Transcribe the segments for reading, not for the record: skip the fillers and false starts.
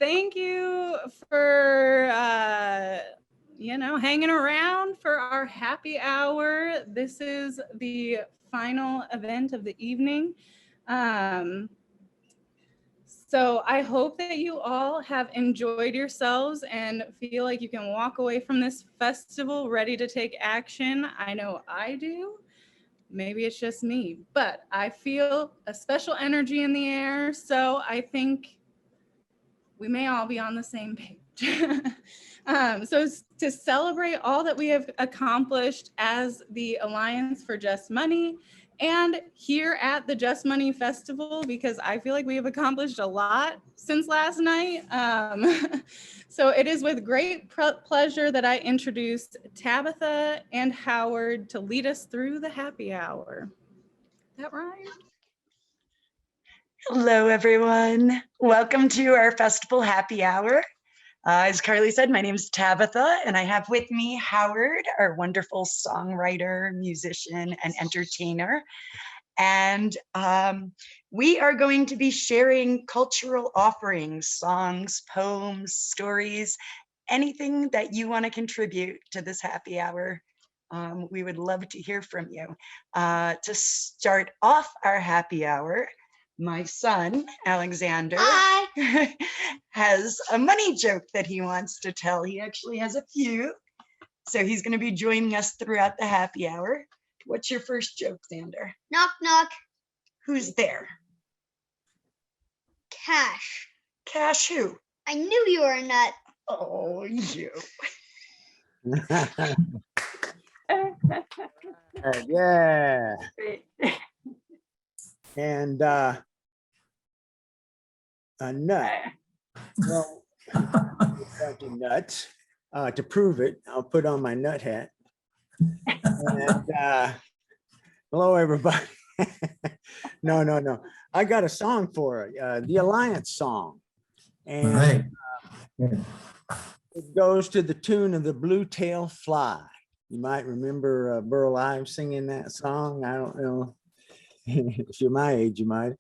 Thank you for, hanging around for our happy hour. This is the final event of the evening. So I hope that you all have enjoyed yourselves and feel like you can walk away from this festival ready to take action. I know I do. Maybe it's just me, but I feel a special energy in the air. So I think we may all be on the same page. So to celebrate all that we have accomplished as the Alliance for Just Money and here at the Just Money Festival, because I feel like we have accomplished a lot since last night. So it is with great pleasure that I introduce Tabitha and Howard to lead us through the happy hour. Is that right? Hello, everyone. Welcome to our festival happy hour. As Carly said, my name is Tabitha, and I have with me Howard, our wonderful songwriter, musician, and entertainer. And we are going to be sharing cultural offerings, songs, poems, stories, anything that you want to contribute to this happy hour. We would love to hear from you. To start off our happy hour, my son, Alexander, has a money joke that he wants to tell. He actually has a few. So he's going to be joining us throughout the happy hour. What's your first joke, Xander? Knock, knock. Who's there? Cash. Cash who? I knew you were a nut. Oh, you. Yeah. And a nut. Well, like a nut. To prove it, I'll put on my nut hat. And hello, everybody. No. I got a song for it, the Alliance song. And it goes to the tune of the Blue Tail Fly. You might remember Burl Ives singing that song. I don't know. If you're my age, you might.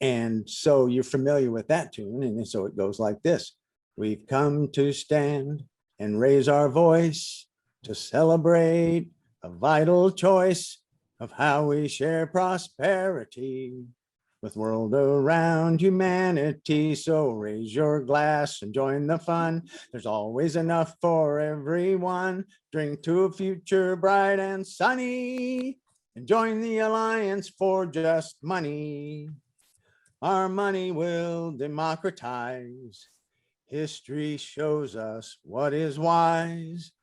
And so you're familiar with that tune. And so it goes like this. We've come to stand and raise our voice to celebrate a vital choice of how we share prosperity with world around humanity. So raise your glass and join the fun. There's always enough for everyone. Drink to a future bright and sunny and join the Alliance for Just Money. Our money will democratize. History shows us what is wise.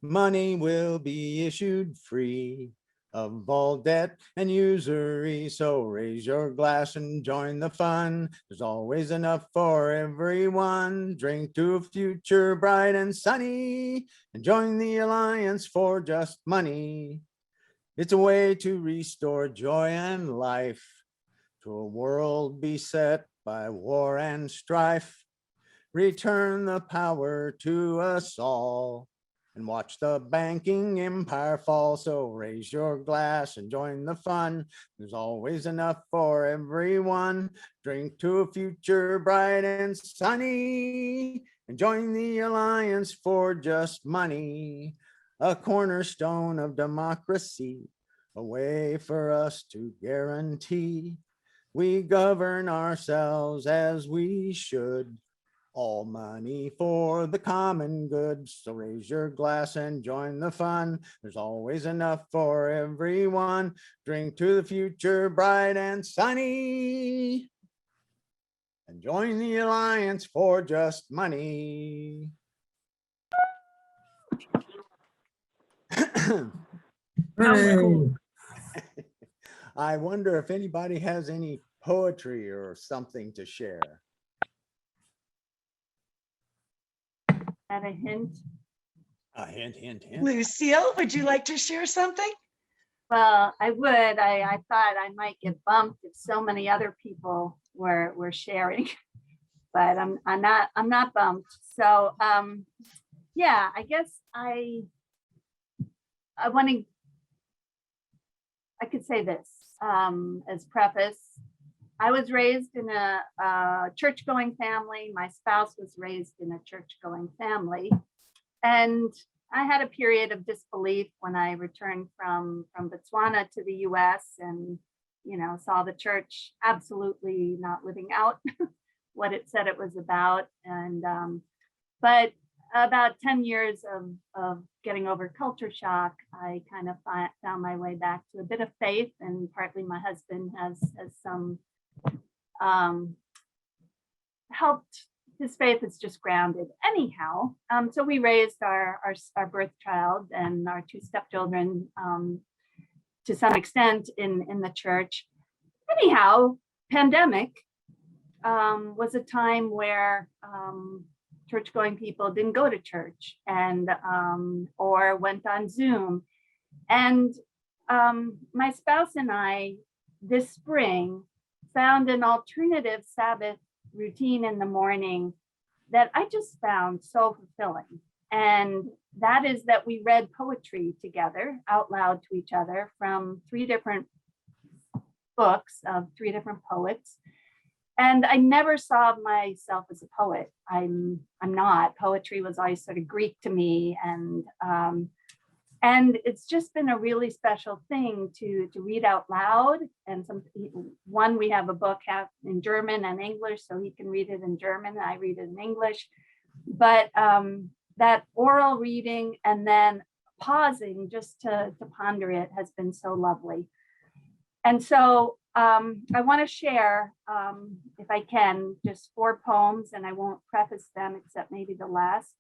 Money will be issued free of all debt and usury. So raise your glass and join the fun. There's always enough for everyone. Drink to a future bright and sunny and join the Alliance for Just Money. It's a way to restore joy and life to a world beset by war and strife. Return the power to us all and watch the banking empire fall. So raise your glass and join the fun. There's always enough for everyone. Drink to a future bright and sunny and join the Alliance for Just Money. A cornerstone of democracy, a way for us to guarantee we govern ourselves as we should. All money for the common good. So raise your glass and join the fun. There's always enough for everyone. Drink to the future bright and sunny and join the Alliance for Just Money. I wonder if anybody has any poetry or something to share. At a hint? A hint. Lucille, would you like to share something? Well, I would. I thought I might get bumped if so many other people were sharing, but I'm not bumped. So yeah, I guess I could say this as preface. I was raised in a church-going family. My spouse was raised in a church-going family. And I had a period of disbelief when I returned from Botswana to the US and, you know, saw the church absolutely not living out what it said it was about. And, but about 10 years of getting over culture shock, I kind of found my way back to a bit of faith, and partly my husband has some helped. His faith is just grounded. Anyhow, so we raised our birth child and our two stepchildren to some extent in the church. Anyhow, pandemic was a time where church-going people didn't go to church and or went on Zoom. And my spouse and I this spring found an alternative Sabbath routine in the morning that I just found so fulfilling. And that is that we read poetry together out loud to each other from 3 different books of 3 different poets. And I never saw myself as a poet. I'm not. Poetry was always sort of Greek to me, and it's just been a really special thing to read out loud. And we have a book in German and English, so he can read it in German and I read it in English. But that oral reading and then pausing just to ponder it has been so lovely. And so I want to share, if I can, just 4 poems, and I won't preface them except maybe the last,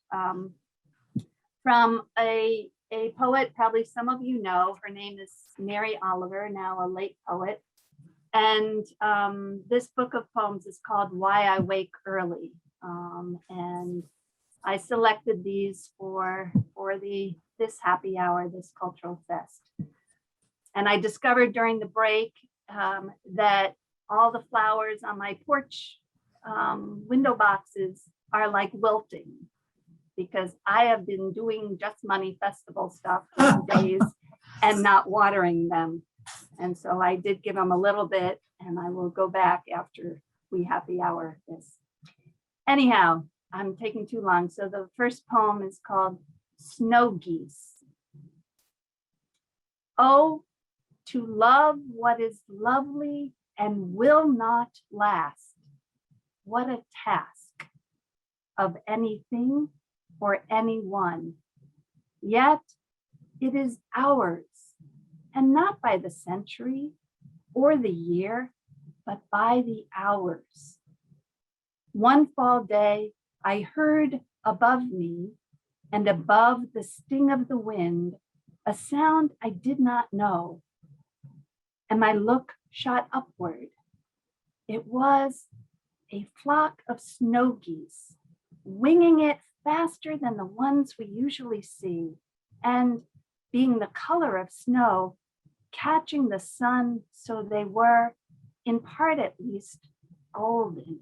from a poet probably some of you know. Her name is Mary Oliver, now a late poet. And this book of poems is called Why I Wake Early. And I selected these for this happy hour, this cultural fest. And I discovered during the break that all the flowers on my porch window boxes are like wilting, because I have been doing Just Money Festival stuff for days and not watering them. And so I did give them a little bit, and I will go back after we happy hour this. Anyhow, I'm taking too long. So the first poem is called Snow Geese. Oh, to love what is lovely and will not last. What a task of anything or anyone. Yet it is ours, and not by the century or the year, but by the hours. One fall day, I heard above me and above the sting of the wind, a sound I did not know. And my look shot upward. It was a flock of snow geese, winging it faster than the ones we usually see, and being the color of snow, catching the sun so they were, in part at least, golden.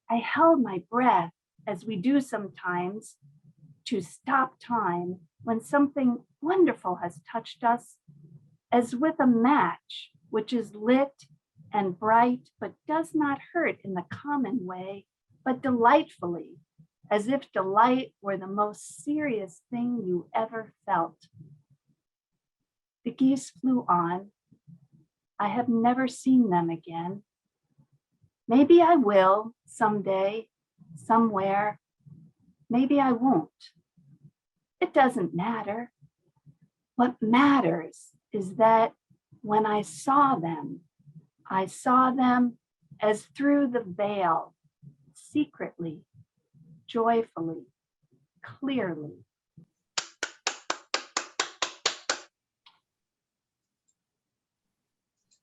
I held my breath, as we do sometimes, to stop time when something wonderful has touched us, as with a match, which is lit and bright, but does not hurt in the common way, but delightfully, as if delight were the most serious thing you ever felt. The geese flew on. I have never seen them again. Maybe I will someday, somewhere. Maybe I won't. It doesn't matter. What matters is that when I saw them as through the veil, secretly, joyfully, clearly.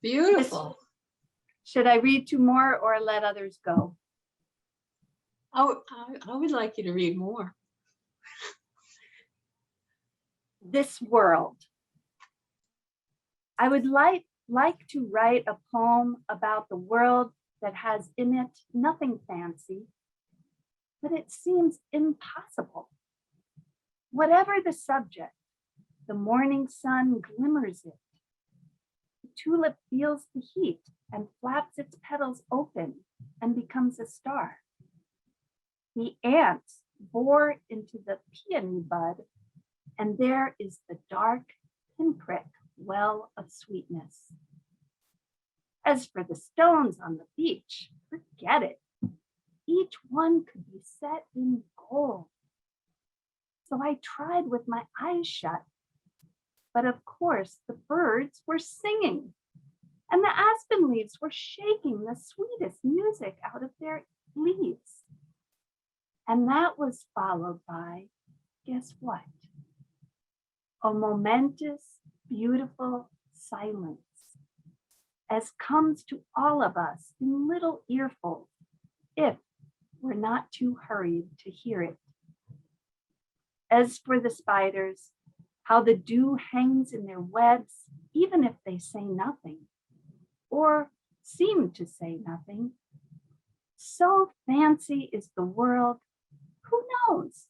Beautiful. Should I read 2 more or let others go? Oh, I would like you to read more. This world. I would like to write a poem about the world that has in it nothing fancy, but it seems impossible. Whatever the subject, the morning sun glimmers it. tulip feels the heat and flaps its petals open and becomes a star. The ants bore into the peony bud, and there is the dark pinprick well of sweetness. As for the stones on the beach, forget it. Each one could be set in gold. So I tried with my eyes shut, but of course the birds were singing, and the aspen leaves were shaking the sweetest music out of their leaves. And that was followed by, guess what? A momentous, beautiful silence, as comes to all of us in little earfuls, if we're not too hurried to hear it. As for the spiders, how the dew hangs in their webs, even if they say nothing, or seem to say nothing. So fancy is the world, who knows?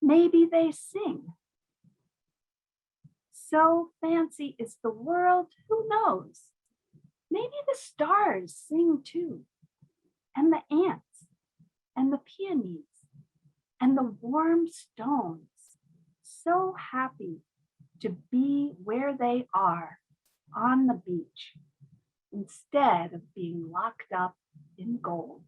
Maybe they sing. So fancy is the world, who knows? Maybe the stars sing too, and the ants, and the peonies, and the warm stones, so happy to be where they are on the beach, instead of being locked up in gold.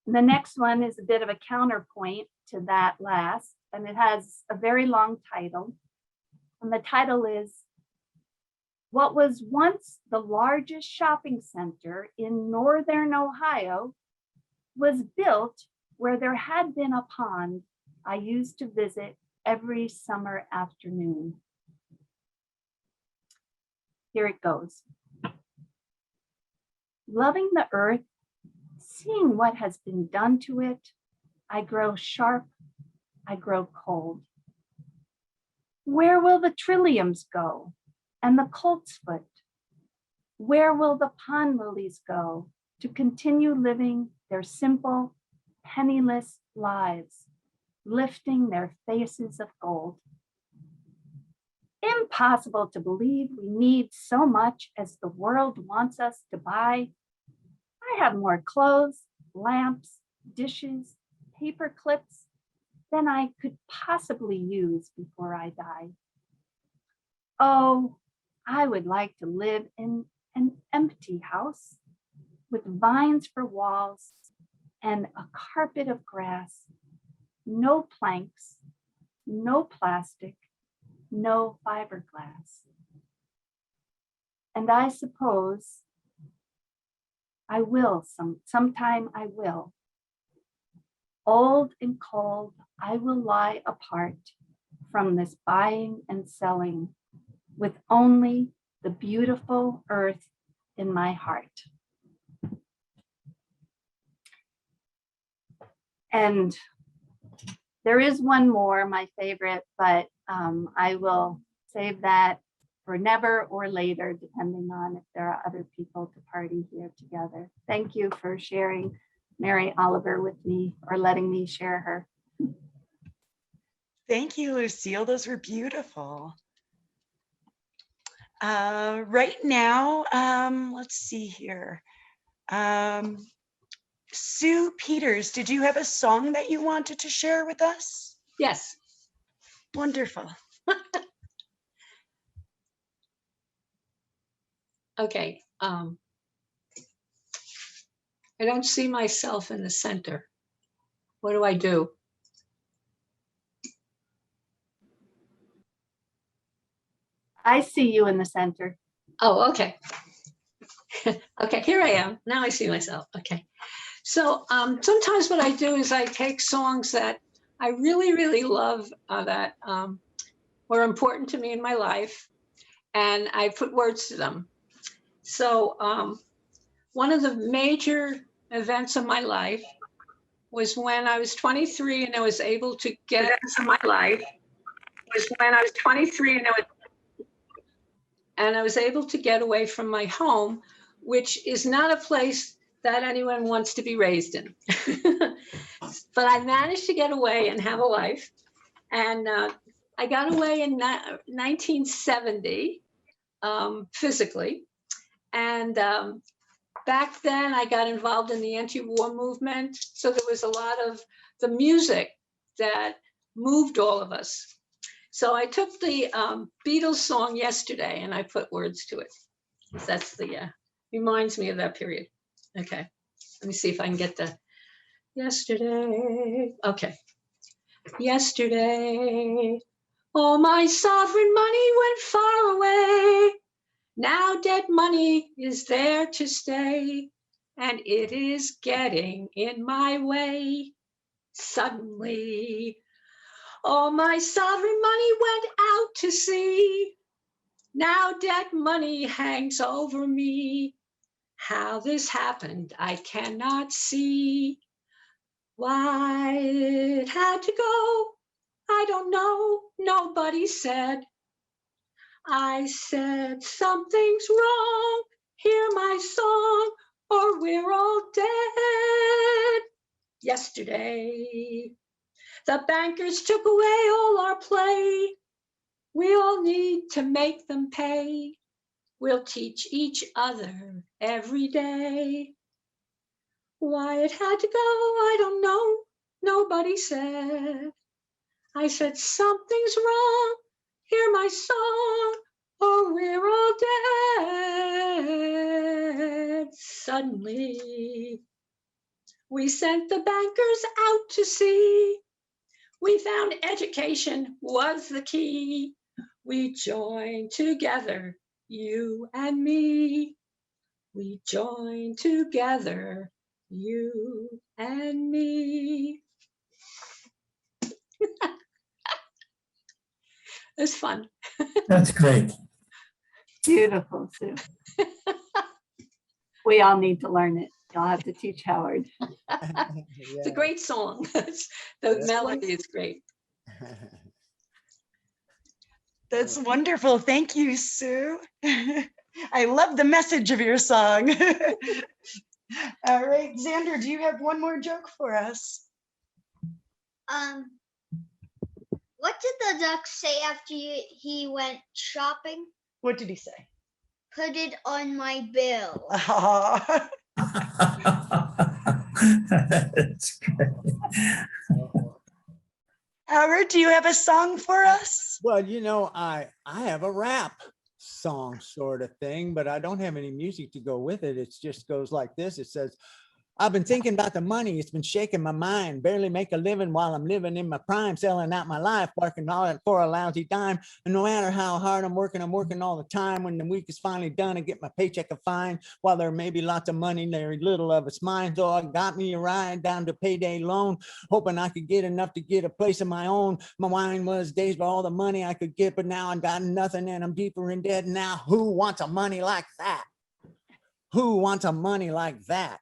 The next one is a bit of a counterpoint to that last, and it has a very long title. And the title is, what was once the largest shopping center in northern Ohio was built where there had been a pond I used to visit every summer afternoon. Here it goes. Loving the earth, seeing what has been done to it, I grow sharp, I grow cold. Where will the trilliums go and the coltsfoot? Where will the pond lilies go to continue living their simple, penniless lives, lifting their faces of gold? Impossible to believe we need so much as the world wants us to buy. I have more clothes, lamps, dishes, paper clips than I could possibly use before I die. Oh, I would like to live in an empty house with vines for walls and a carpet of grass, no planks, no plastic, no fiberglass. And I suppose I will, sometime I will. Old and cold, I will lie apart from this buying and selling with only the beautiful earth in my heart. And there is one more, my favorite, but I will save that for never or later, depending on if there are other people to party here together. Thank you for sharing Mary Oliver with me, or letting me share her. Thank you, Lucille. Those were beautiful. Right now, let's see here. Sue Peters, did you have a song that you wanted to share with us? Yes. Wonderful. Okay. I don't see myself in the center. What do I do? I see you in the center. Oh, okay. Okay, here I am. Now I see myself. Okay. So sometimes what I do is I take songs that I really, really love that were important to me in my life, and I put words to them. So one of the major events of my life was when I was 23 and I was able to get away from my home, which is not a place that anyone wants to be raised in. But I managed to get away and have a life. And I got away in 1970 physically. And back then I got involved in the anti-war movement. So there was a lot of the music that moved all of us. So I took the Beatles song Yesterday and I put words to it. That's the, reminds me of that period. Okay, let me see if I can get the yesterday. Okay. Yesterday, all my sovereign money went far away. Now dead money is there to stay, and it is getting in my way. Suddenly, all my sovereign money went out to sea. Now dead money hangs over me. How this happened, I cannot see. Why it had to go, I don't know, nobody said. I said, something's wrong, hear my song, or we're all dead. Yesterday, the bankers took away all our play. We all need to make them pay. We'll teach each other every day. Why it had to go, I don't know, nobody said. I said, something's wrong, hear my song, or we're all dead. Suddenly, we sent the bankers out to sea. We found education was the key. We joined together, you and me. We joined together, you and me. It's fun. That's great. Beautiful, Sue. We all need to learn it. You'll have to teach Howard. It's a great song. The melody is great. That's wonderful. Thank you, Sue. I love the message of your song. All right, Xander, do you have one more joke for us? What did the duck say after he went shopping? What did he say? Put it on my bill. Aw. That's great. Howard, do you have a song for us? Well, you know, I have a rap song sort of thing, but I don't have any music to go with it. It just goes like this. It says, I've been thinking about the money. It's been shaking my mind. Barely make a living while I'm living in my prime, selling out my life, working all for a lousy dime. And no matter how hard I'm working all the time. When the week is finally done, I get my paycheck of fine. While there may be lots of money, very little of it's mine. So I got me a ride down to payday loan, hoping I could get enough to get a place of my own. My wine was days for all the money I could get, but now I got nothing and I'm deeper in debt. Now who wants a money like that? Who wants a money like that?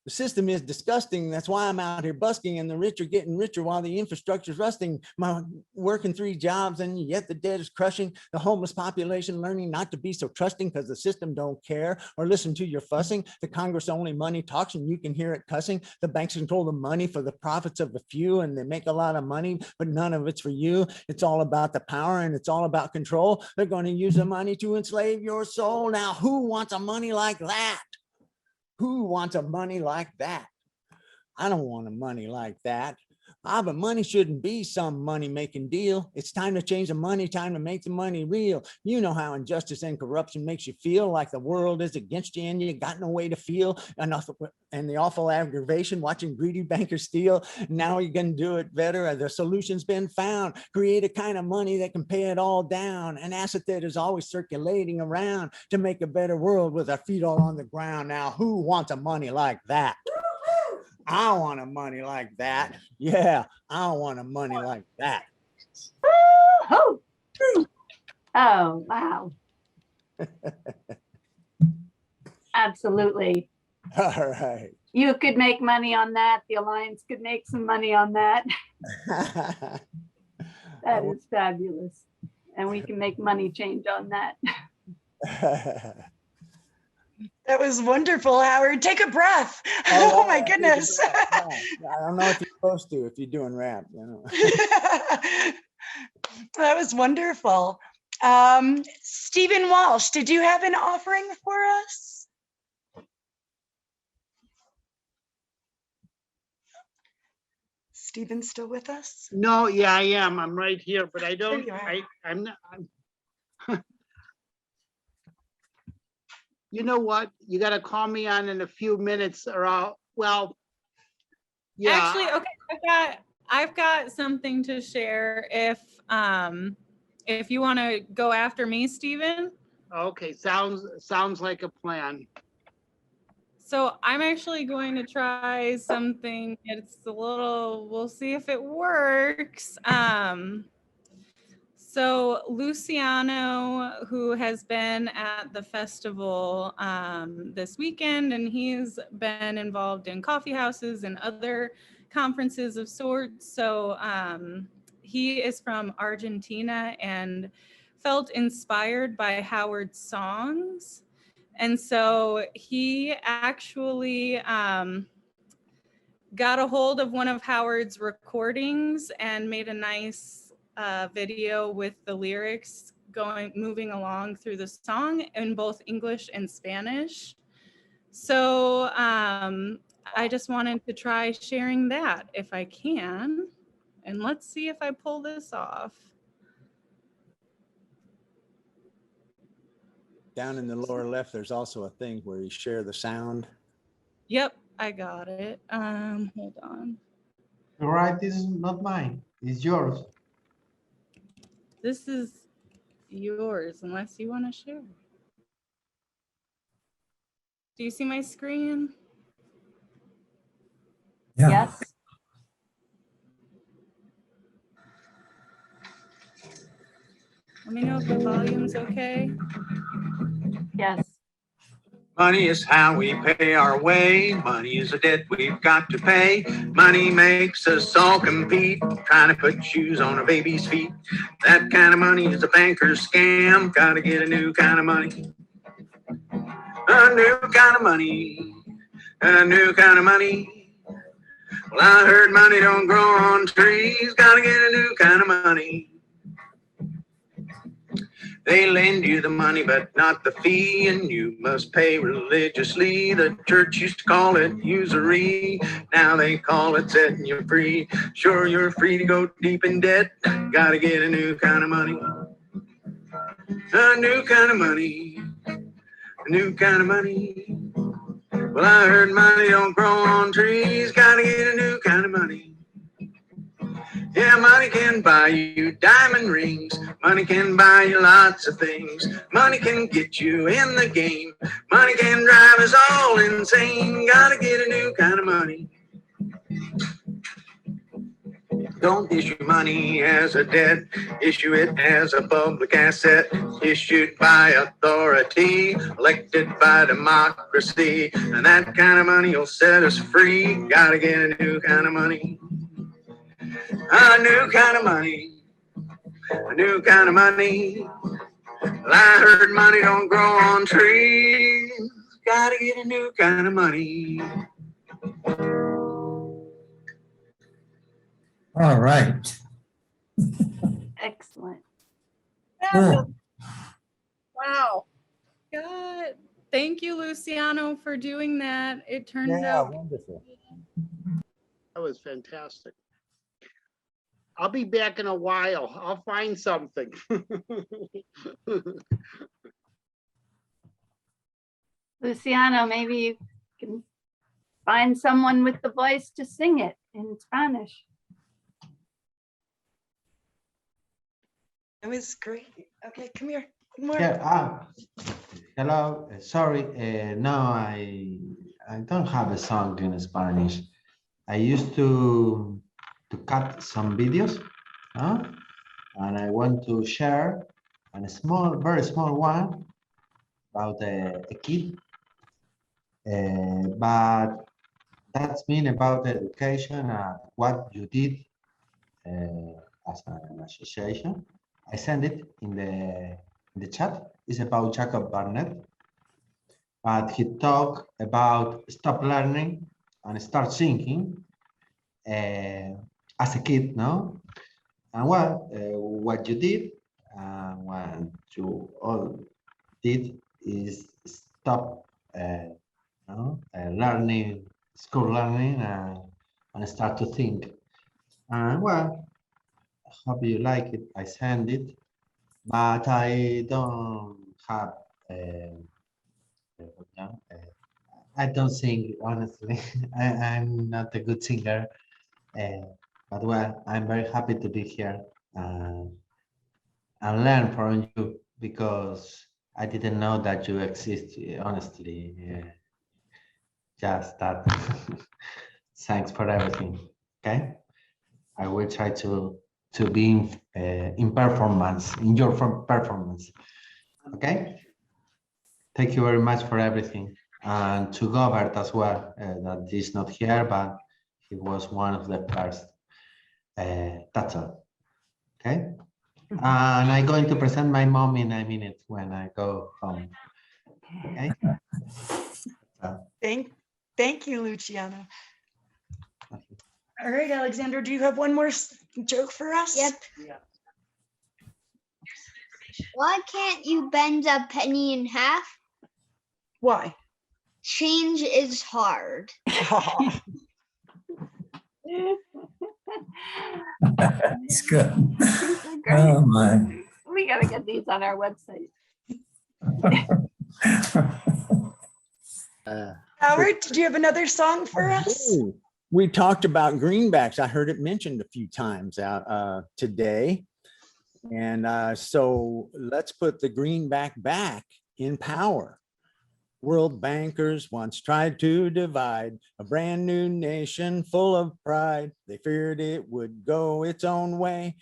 The system is disgusting. That's why I'm out here busking, and the rich are getting richer while the infrastructure is rusting. My working 3 jobs and yet the debt is crushing the homeless population, learning not to be so trusting because the system don't care or listen to your fussing. The Congress only money talks and you can hear it cussing. The banks control the money for the profits of a few and they make a lot of money, but none of it's for you. It's all about the power and it's all about control. They're going to use the money to enslave your soul. Now, who wants a money like that? Who wants a money like that? I don't want a money like that. But money shouldn't be some money-making deal. It's time to change the money, time to make the money real. You know how injustice and corruption makes you feel like the world is against you and you got no way to feel. And the awful aggravation watching greedy bankers steal. Now you're going to do it better. The solution's been found. Create a kind of money that can pay it all down. An asset that is always circulating around to make a better world with our feet all on the ground. Now, who wants a money like that? I want a money like that. Yeah, I want a money like that. Oh, oh, wow. Absolutely. All right. You could make money on that. The Alliance could make some money on that. That is fabulous. And we can make money change on that. That was wonderful, Howard. Take a breath. Oh my goodness. I don't know if you supposed to if you're doing rap, you know. That was wonderful. Stephen Walsh, did you have an offering for us? Stephen's still with us? No, yeah, I am. I'm right here, but I don't, you are. I'm not. You know what? You gotta call me on in a few minutes or I'll, well, yeah. Actually, okay, I've got something to share if you want to go after me, Stephen. Okay, sounds like a plan. So I'm actually going to try something. It's a little, we'll see if it works. So Luciano, who has been at the festival this weekend, and he's been involved in coffee houses and other conferences of sorts. So he is from Argentina and felt inspired by Howard's songs. And so he actually got a hold of one of Howard's recordings and made a nice video with the lyrics moving along through the song in both English and Spanish. So I just wanted to try sharing that if I can. And let's see if I pull this off. Down in the lower left, there's also a thing where you share the sound. Yep, I got it. Hold on. All right, this is not mine. It's yours. This is yours unless you want to share. Do you see my screen? Yeah. Yes. Let me know if the volume's okay. Yes. Money is how we pay our way. Money is a debt we've got to pay. Money makes us all compete, trying to put shoes on a baby's feet. That kind of money is a banker's scam. Gotta get a new kind of money. A new kind of money. A new kind of money. Well, I heard money don't grow on trees. Gotta get a new kind of money. They lend you the money, but not the fee, and you must pay religiously. The church used to call it usury. Now they call it setting you free. Sure, you're free to go deep in debt. Gotta get a new kind of money. A new kind of money. A new kind of money. Well, I heard money don't grow on trees. Gotta get a new kind of money. Yeah, money can buy you diamond rings. Money can buy you lots of things. Money can get you in the game. Money can drive us all insane. Gotta get a new kind of money. Don't issue money as a debt. Issue it as a public asset. Issued by authority. Elected by democracy. And that kind of money will set us free. Gotta get a new kind of money. A new kind of money, a new kind of money. Well, I heard money don't grow on trees. Gotta get a new kind of money. All right. Excellent. Cool. Wow. God, thank you, Luciano, for doing that. It turned out Wonderful. That was fantastic. I'll be back in a while. I'll find something. Luciano, maybe you can find someone with the voice to sing it in Spanish. It was great. Okay, come here. Good morning. Yeah. Hello. Sorry. No, I don't have a song in Spanish. I used to cut some videos, and I want to share a small, very small one about a kid. But that's mean about education, what you did as an association. I send it in the chat. It's about Jacob Barnett, but he talked about stop learning and start thinking. as a kid, no? And well, what you did, what you all did is stop learning, school learning, and start to think. And well, I hope you like it. I send it, but I don't have. I don't sing honestly. I'm not a good singer, but well, I'm very happy to be here and learn from you because I didn't know that you exist. Honestly, just that. Thanks for everything. Okay, I will try to be in performance in your performance. Okay. Thank you very much for everything. And to Gobert as well, that is not here, but he was one of the first. That's all. Okay. And I'm going to present my mom in a minute when I go home. Okay. Thank you, Luciano. All right, Alexander, do you have one more joke for us? Yep. Why can't you bend a penny in half? Why? Change is hard. It's good. Great. Oh, my. We gotta get these on our website. Howard, did you have another song for us? Ooh, we talked about greenbacks. I heard it mentioned a few times out today. And so let's put the greenback back in power. World bankers once tried to divide a brand new nation full of pride. They feared it would go its own way.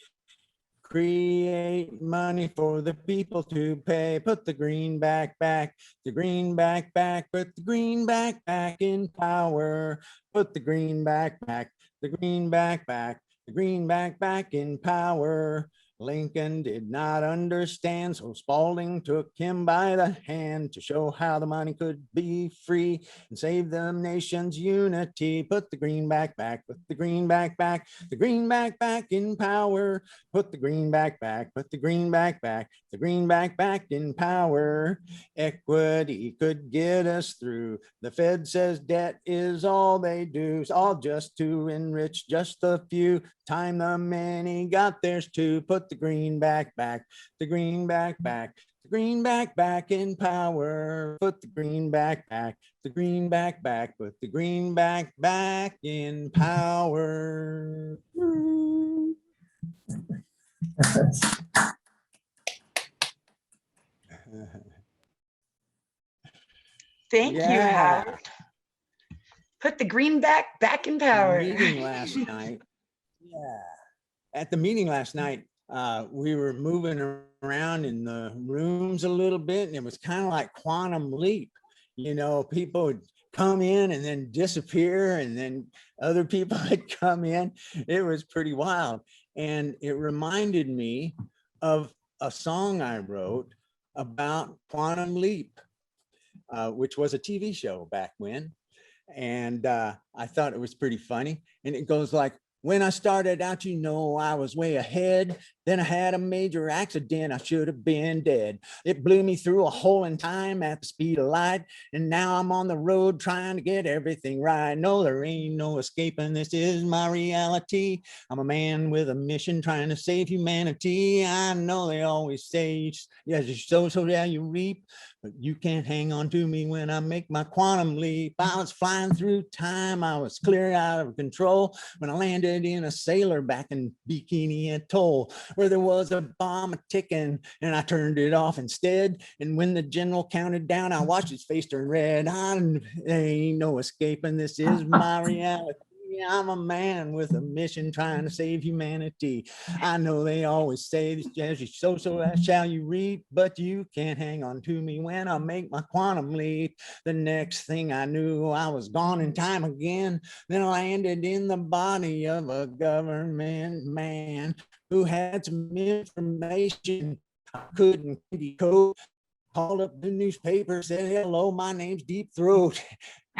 Create money for the people to pay. Put the greenback back, the greenback back, put the greenback back in power. Put the greenback back, the greenback back, the greenback back in power. Lincoln did not understand, so Spalding took him by the hand to show how the money could be free and save the nation's unity. Put the greenback back, put the greenback back, the greenback back in power. Put the greenback back, put the greenback back, the greenback back in power. Equity could get us through. The Fed says debt is all they do, all just to enrich just a few. Time the many got theirs too. Put the greenback back, the greenback back, the greenback back in power. Put the greenback back, the greenback back, put the greenback back in power. Thank you, Yeah. Howard. Put the greenback back in power. Meeting last night. Yeah. At the meeting last night, we were moving around in the rooms a little bit, and it was kind of like quantum leap. You know, people would come in and then disappear, and then other people had come in. It was pretty wild. And it reminded me of a song I wrote about quantum leap, which was a TV show back when. And I thought it was pretty funny. And it goes like, when I started out, you know, I was way ahead. Then I had a major accident. I should have been dead. It blew me through a hole in time at the speed of light. And now I'm on the road trying to get everything right. No, there ain't no escaping. This is my reality. I'm a man with a mission trying to save humanity. I know they always say, yes, you sow, so yeah, you reap. But you can't hang on to me when I make my quantum leap. I was flying through time. I was clear out of control when I landed in a sailor back in Bikini Atoll, where there was a bomb ticking, and I turned it off instead. And when the general counted down, I watched his face turn red. There ain't no escaping. This is my reality. I'm a man with a mission trying to save humanity. I know they always say, as you sow, so that shall you reap, but you can't hang on to me when I make my quantum leap. The next thing I knew, I was gone in time again. Then I landed in the body of a government man who had some information I couldn't decode. Called up the newspaper, said, hello, my name's Deep Throat.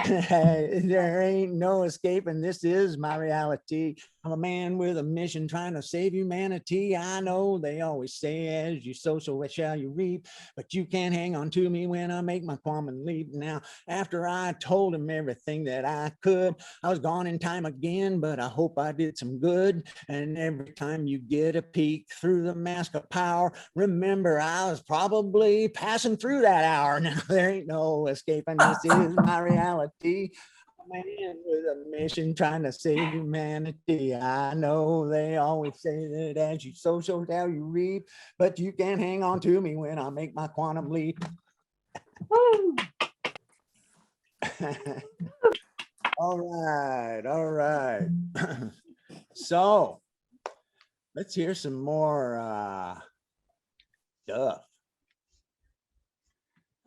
There ain't no escaping. This is my reality. I'm a man with a mission trying to save humanity. I know they always say, as you sow, so what shall you reap? But you can't hang on to me when I make my quantum leap. Now, after I told him everything that I could, I was gone in time again, but I hope I did some good. And every time you get a peek through the mask of power, remember I was probably passing through that hour. Now, there ain't no escaping. This is my reality. Man with a mission trying to save humanity. I know they always say that as you sow, so shall you reap, but you can't hang on to me when I make my quantum leap. Woo. All right, all right. So let's hear some more stuff.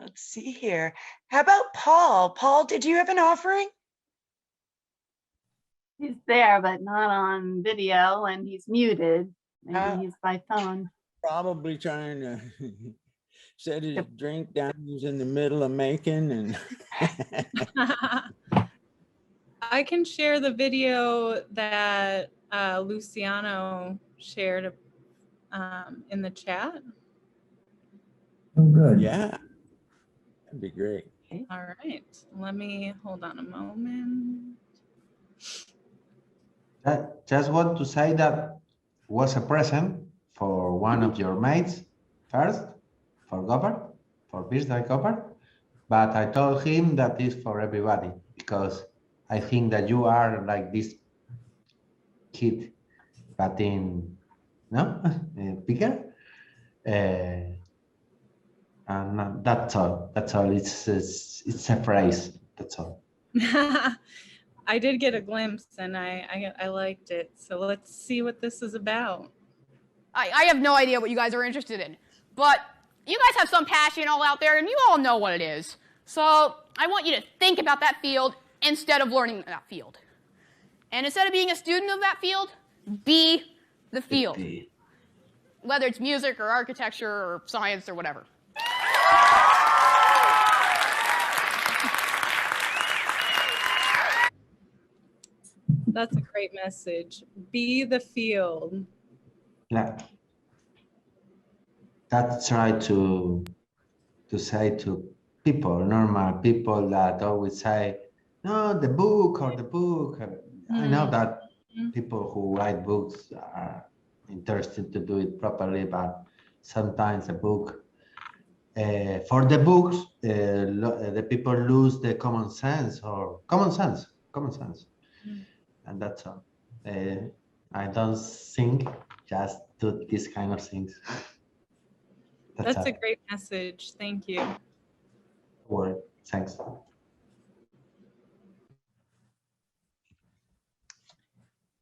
Let's see here. How about Paul? Paul, did you have an offering? He's there, but not on video, and he's muted. Maybe Oh. he's by phone. Probably trying to set his drink down. He's in the middle of making and I can share the video that Luciano shared in the chat. Oh, good. yeah, that'd be great. All right, let me hold on a moment. Just want to say that was a present for one of your mates first, for Gopper, for birthday Gopper. But I told him that is for everybody because I think that you are like this kid, but in bigger. And that's all. That's all. It's a phrase. That's all. I did get a glimpse and I liked it. So let's see what this is about. I have no idea what you guys are interested in, but you guys have some passion all out there and you all know what it is. So I want you to think about that field instead of learning that field. And instead of being a student of that field, be the field. Whether it's music or architecture or science or whatever. That's a great message. Be the field. Yeah. That's right to say to people, normal people that always say, no, the book or the book. I know that people who write books are interested to do it properly, but sometimes a book, for the books, the people lose the common sense. And that's all. I don't think, just do these kind of things. That's a great message. Thank you. Word. Thanks.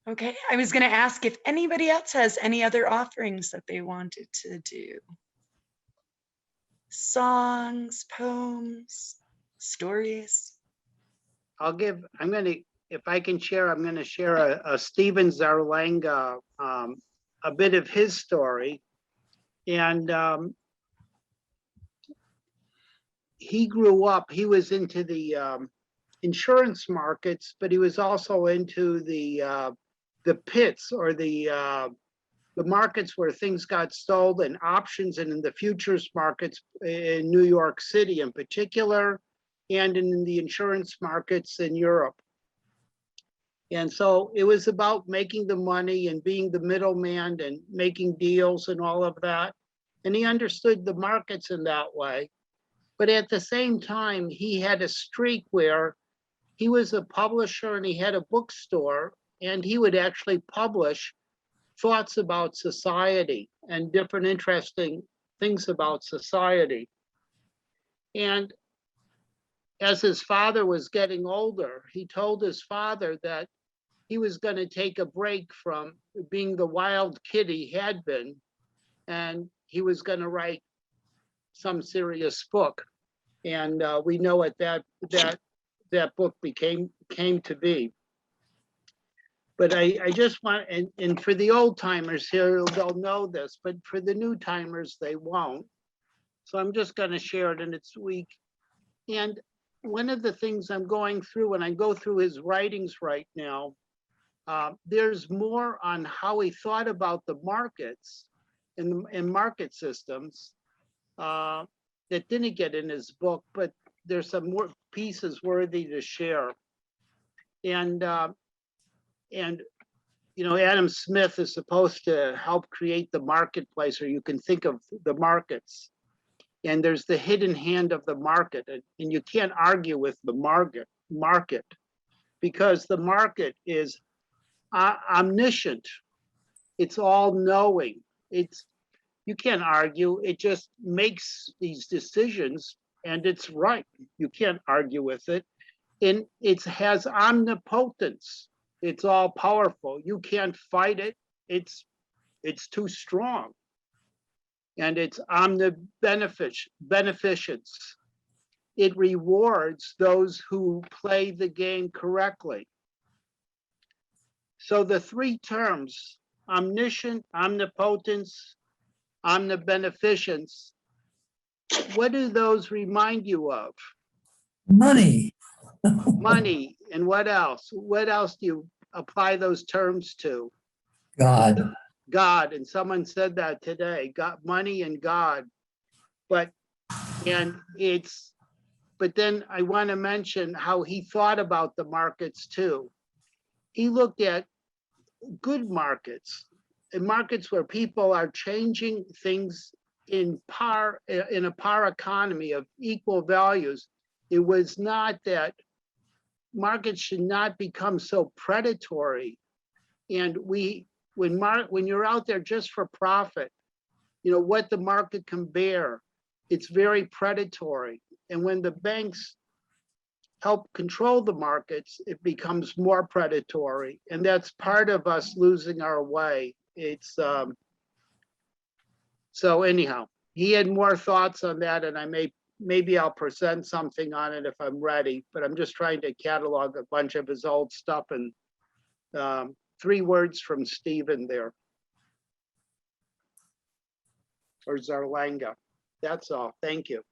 Okay, I was going to ask if anybody else has any other offerings that they wanted to do. Songs, poems, stories. If I can share, I'm gonna share a Stephen Zarlanga, a bit of his story. And he grew up, he was into the insurance markets, but he was also into the pits or the markets where things got sold and options, and in the futures markets in New York City in particular, and in the insurance markets in Europe. And so it was about making the money and being the middleman and making deals and all of that. And he understood the markets in that way. But at the same time, he had a streak where he was a publisher and he had a bookstore, and he would actually publish thoughts about society and different interesting things about society. And as his father was getting older, he told his father that he was going to take a break from being the wild kid he had been, and he was going to write some serious book. And we know what that book came to be. But I just want, and for the old timers here, they'll know this, but for the new timers, they won't. So I'm just going to share it, and it's weak. And one of the things I'm going through when I go through his writings right now, there's more on how he thought about the markets and market systems that didn't get in his book, but there's some more pieces worthy to share. And you know, Adam Smith is supposed to help create the marketplace, or you can think of the markets. And there's the hidden hand of the market, and you can't argue with the market because the market is omniscient. It's all knowing. You can't argue. It just makes these decisions, and it's right. You can't argue with it. And it has omnipotence. It's all powerful. You can't fight it. It's too strong. And it's omnibeneficence. It rewards those who play the game correctly. So the three terms, omniscient, omnipotence, omnibeneficence, what do those remind you of? Money. Money, and what else? What else do you apply those terms to? God. God, and someone said that today, God, money and God. But then I want to mention how he thought about the markets too. He looked at good markets, and markets where people are changing things in a par economy of equal values. It was not that markets should not become so predatory. And when you're out there just for profit, you know, what the market can bear, it's very predatory. And when the banks help control the markets, it becomes more predatory. And that's part of us losing our way. It's so anyhow, he had more thoughts on that, and maybe I'll present something on it if I'm ready, but I'm just trying to catalog a bunch of his old stuff, and 3 words from Stephen there. Or Zarlanga. That's all. Thank you.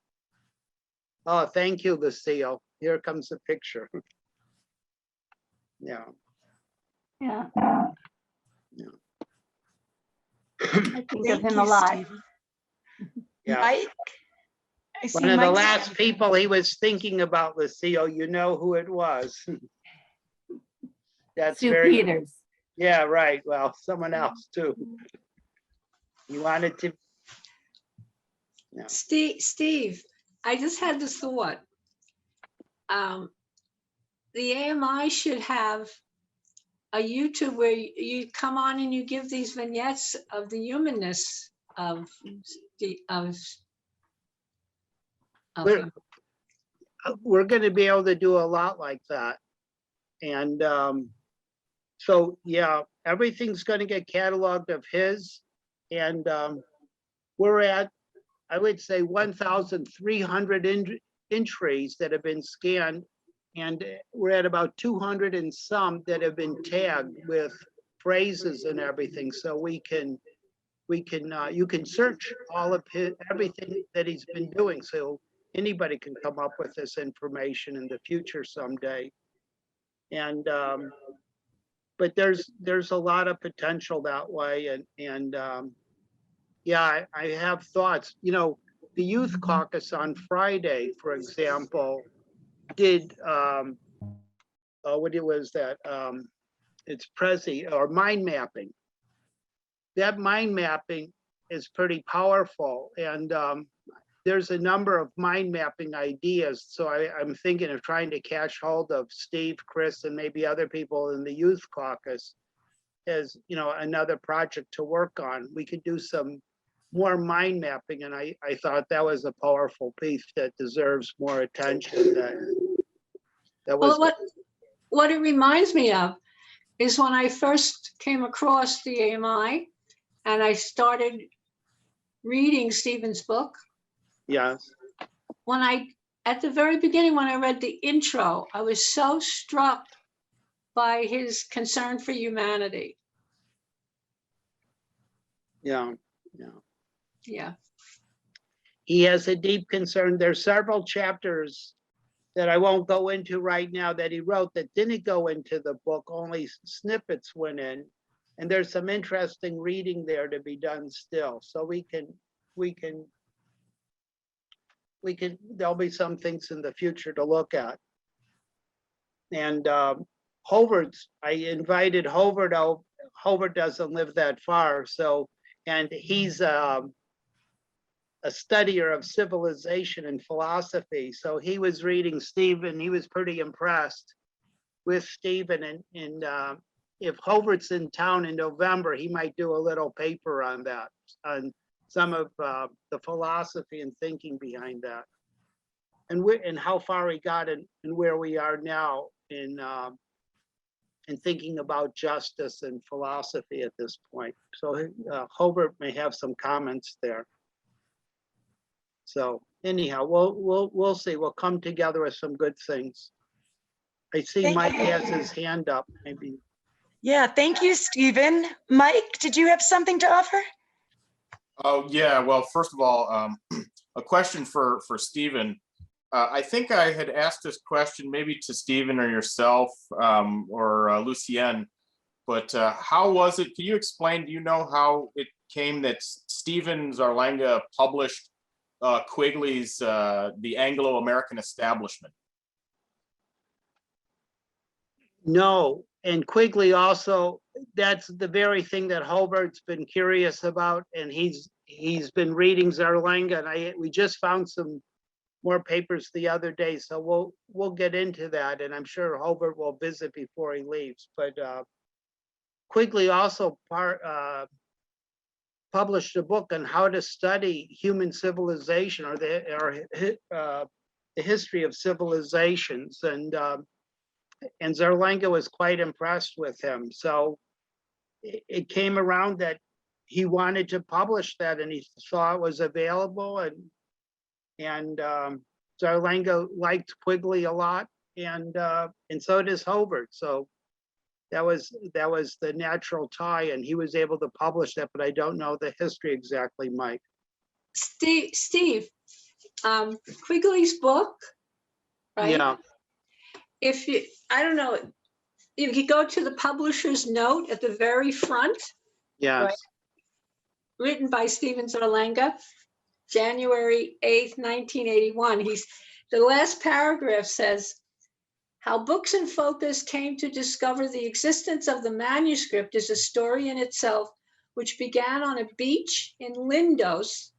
Oh, thank you, Lucille. Here comes the picture. Yeah. Yeah. Yeah. I think of Thank him you, a lot. Stephen. Yeah. Mike? I see One of the Mike's last hand. people he was thinking about, Lucille, you know who it was. That's Sue very, Peters. yeah, right. Well, someone else too. You wanted to. Yeah. Steve, I just had this thought. The AMI should have a YouTube where you come on and you give these vignettes of the humanness of We're going to be able to do a lot like that. And so, yeah, everything's going to get cataloged of his. And we're at, I would say, 1,300 entries that have been scanned. And we're at about 200 and some that have been tagged with phrases and everything. So you can search all of everything that he's been doing. So anybody can come up with this information in the future someday. And but there's a lot of potential that way. And yeah, I have thoughts. You know, the Youth Caucus on Friday, for example, did what it was that it's Prezi or mind mapping. That mind mapping is pretty powerful, and there's a number of mind mapping ideas. So I'm thinking of trying to catch hold of Steve, Chris, and maybe other people in the Youth Caucus as, you know, another project to work on. We could do some more mind mapping, and I thought that was a powerful piece that deserves more attention. That was well, what it reminds me of is when I first came across the AMI and I started reading Stephen's book. yes. At the very beginning, when I read the intro, I was so struck by his concern for humanity. Yeah. Yeah. He has a deep concern. There's several chapters that I won't go into right now that he wrote that didn't go into the book, only snippets went in. And there's some interesting reading there to be done still. So there'll be some things in the future to look at. And Hovart's, I invited Hovart out. Hovart doesn't live that far. So, and he's a studier of civilization and philosophy. So he was reading Stephen. He was pretty impressed with Stephen. And if Hovart's in town in November, he might do a little paper on that, on some of the philosophy and thinking behind that, and how far he got and where we are now in thinking about justice and philosophy at this point. So Hovart may have some comments there. So anyhow, we'll see. We'll come together with some good things. I see Thank Mike you. has his hand up. Maybe. Yeah, thank you, Stephen. Mike, did you have something to offer? Oh, yeah. Well, first of all, a question for Stephen. I think I had asked this question maybe to Stephen or yourself or Lucienne, but how was it? Can you explain, do you know how it came that Stephen Zarlenga published Quigley's The Anglo-American Establishment? No, and Quigley also, that's the very thing that Hobart's been curious about, and he's been reading Zarlenga, and we just found some more papers the other day, so we'll get into that, and I'm sure Hobart will visit before he leaves. But Quigley also published a book on how to study human civilization, or the history of civilizations, and Zarlenga was quite impressed with him. So it came around that he wanted to publish that, and he saw it was available, and Zarlenga liked Quigley a lot, and so does Hobart. So that was the natural tie, and he was able to publish that, but I don't know the history exactly, Mike. Steve, Quigley's book, right? Yeah. If you, I don't know, if you go to the publisher's note at the very front, Yes. right, written by Stephen Zarlenga, January 8th, 1981. The last paragraph says, how Books in Focus came to discover the existence of the manuscript is a story in itself, which began on a beach in Lindos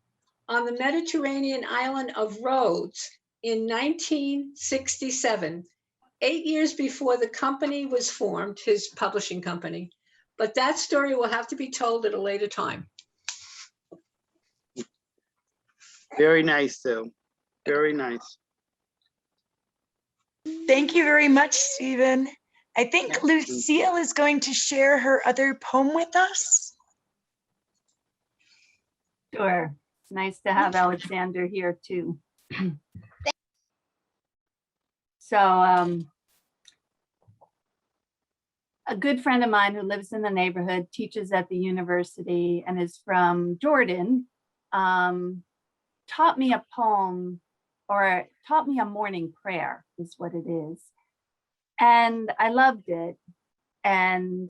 on the Mediterranean island of Rhodes in 1967, 8 years before the company was formed, his publishing company. But that story will have to be told at a later time. Very nice, Sue. Very nice. Thank you very much, Stephen. I think Lucille is going to share her other poem with us. Sure. It's nice to have Alexander here too. So a good friend of mine who lives in the neighborhood, teaches at the university, and is from Jordan, taught me a poem, or taught me a morning prayer is what it is. And I loved it. And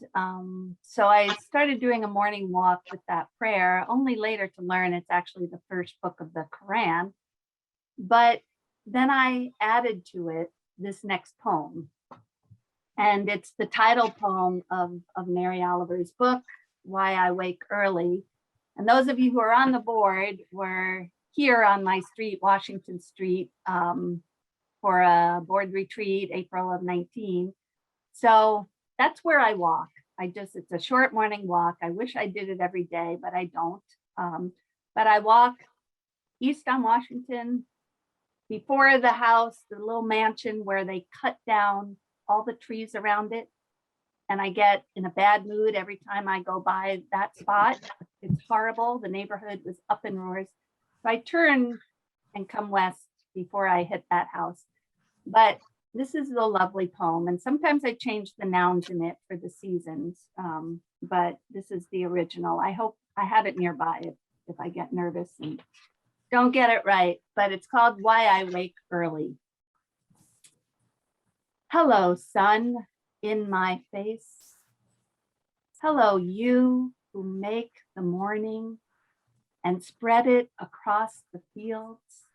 so I started doing a morning walk with that prayer, only later to learn it's actually the first book of the Quran. But then I added to it this next poem. And it's the title poem of Mary Oliver's book, Why I Wake Early. And those of you who are on the board were here on my street, Washington Street, for a board retreat, April of 19. So that's where I walk. It's a short morning walk. I wish I did it every day, but I don't. But I walk east on Washington, before the house, the little mansion where they cut down all the trees around it. And I get in a bad mood every time I go by that spot. It's horrible. The neighborhood was up in roars. So I turn and come west before I hit that house. But this is a lovely poem. And sometimes I change the nouns in it for the seasons. But this is the original. I hope I have it nearby if I get nervous and don't get it right. But it's called Why I Wake Early. Hello, sun in my face. Hello, you who make the morning and spread it across the fields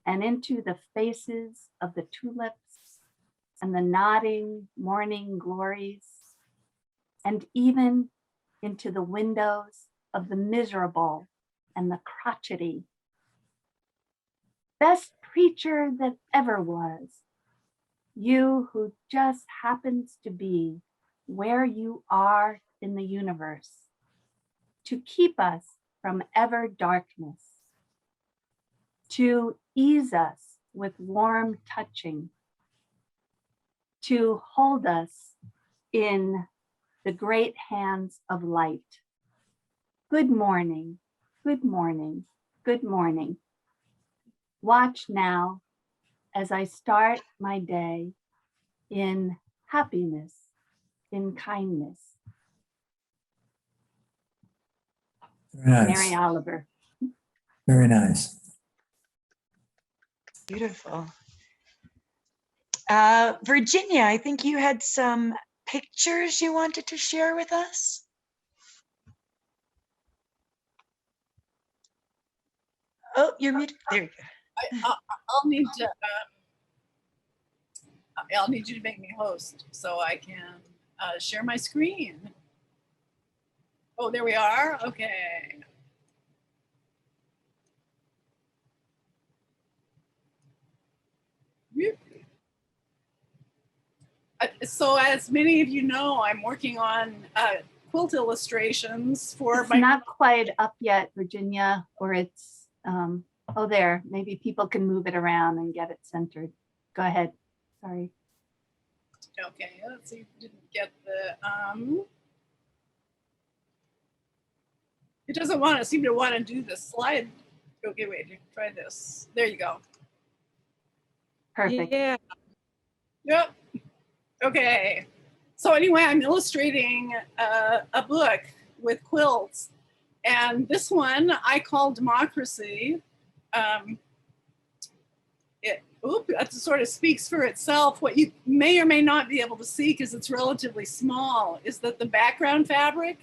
and into the faces of the tulips and the nodding morning glories, and even into the windows of the miserable and the crotchety. Best preacher that ever was, you who just happens to be where you are in the universe, to keep us from ever darkness, to ease us with warm touching, to hold us in the great hands of light. Good morning, good morning, good morning. Watch now as I start my day in happiness, in kindness. Very nice. Mary Oliver. Very nice. Beautiful. Virginia, I think you had some pictures you wanted to share with us. Oh, you're muted. There you go. I'll need to. I'll need you to make me host so I can share my screen. Oh, there we are. Okay. So as many of you know, I'm working on quilt illustrations for It's my. not quite up yet, Virginia, or it's, oh, there, maybe people can move it around and get it centered. Go ahead, sorry. Okay, let's see, didn't get the, it doesn't want to seem to want to do the slide. Okay, wait, try this. There you go. Perfect. Yeah. Yep. Okay. So anyway, I'm illustrating a book with quilts, and this one I call Democracy. That sort of speaks for itself. What you may or may not be able to see, because it's relatively small, is that the background fabric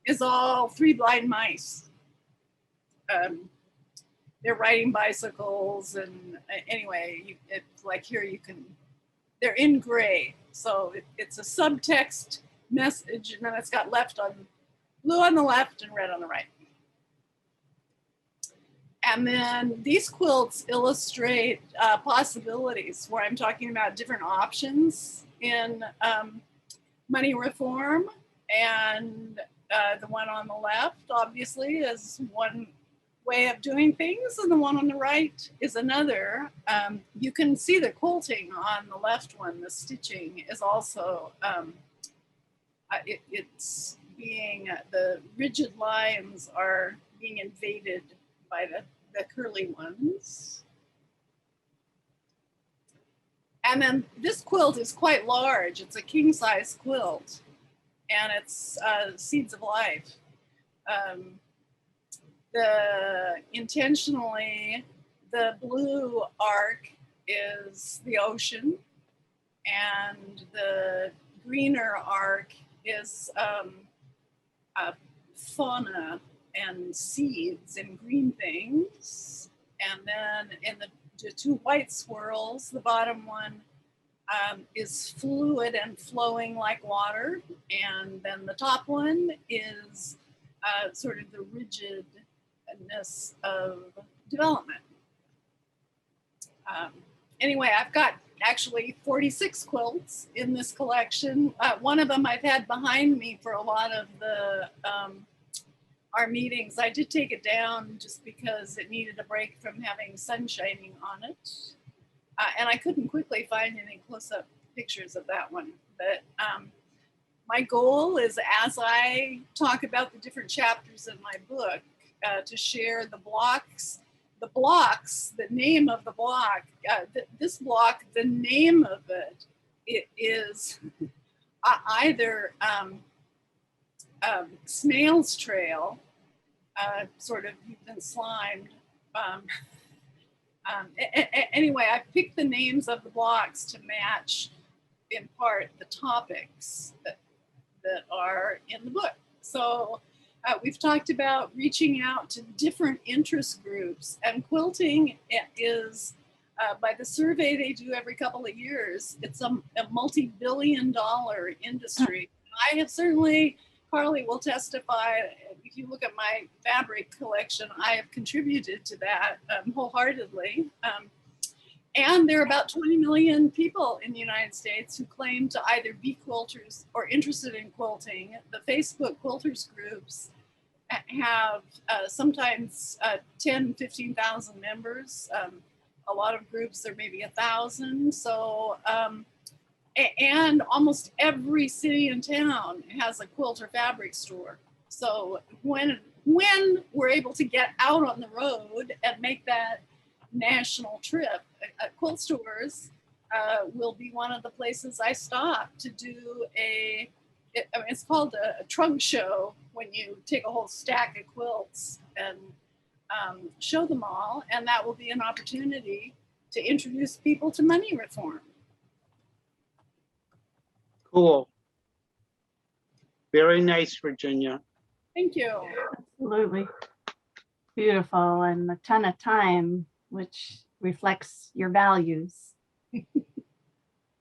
is all 3 blind mice. They're riding bicycles, and anyway, it's like here you can, they're in gray. So it's a subtext message, and then it's got blue on the left and red on the right. And then these quilts illustrate possibilities where I'm talking about different options in money reform. And the one on the left, obviously, is one way of doing things, and the one on the right is another. You can see the quilting on the left one, the stitching is also, it's being, the rigid lines are being invaded by the curly ones. And then this quilt is quite large. It's a king size quilt, and it's Seeds of Life. Intentionally, the blue arc is the ocean, and the greener arc is fauna and seeds and green things. And then in the 2 white swirls, the bottom one is fluid and flowing like water. And then the top one is sort of the rigidness of development. Anyway, I've got actually 46 quilts in this collection. One of them I've had behind me for a lot of the our meetings. I did take it down just because it needed a break from having sun shining on it. And I couldn't quickly find any close-up pictures of that one. But my goal is, as I talk about the different chapters in my book, to share the blocks, the name of the block, this block, the name of it is either Snail's Trail, sort of you've been slimed. Anyway, I picked the names of the blocks to match in part the topics that are in the book. So we've talked about reaching out to different interest groups, and quilting is, by the survey they do every couple of years, it's a multi-billion-dollar industry. I have certainly, Carly will testify, if you look at my fabric collection, I have contributed to that wholeheartedly. And there are about 20 million people in the United States who claim to either be quilters or interested in quilting. The Facebook quilters groups have sometimes 10, 15,000 members. A lot of groups, there may be 1,000. So, and almost every city and town has a quilt or fabric store. So when we're able to get out on the road and make that national trip, quilt stores will be one of the places I stop to do it's called a trunk show, when you take a whole stack of quilts and show them all, and that will be an opportunity to introduce people to money reform. Cool. Very nice, Virginia. Thank you. Absolutely. Beautiful, and a ton of time, which reflects your values.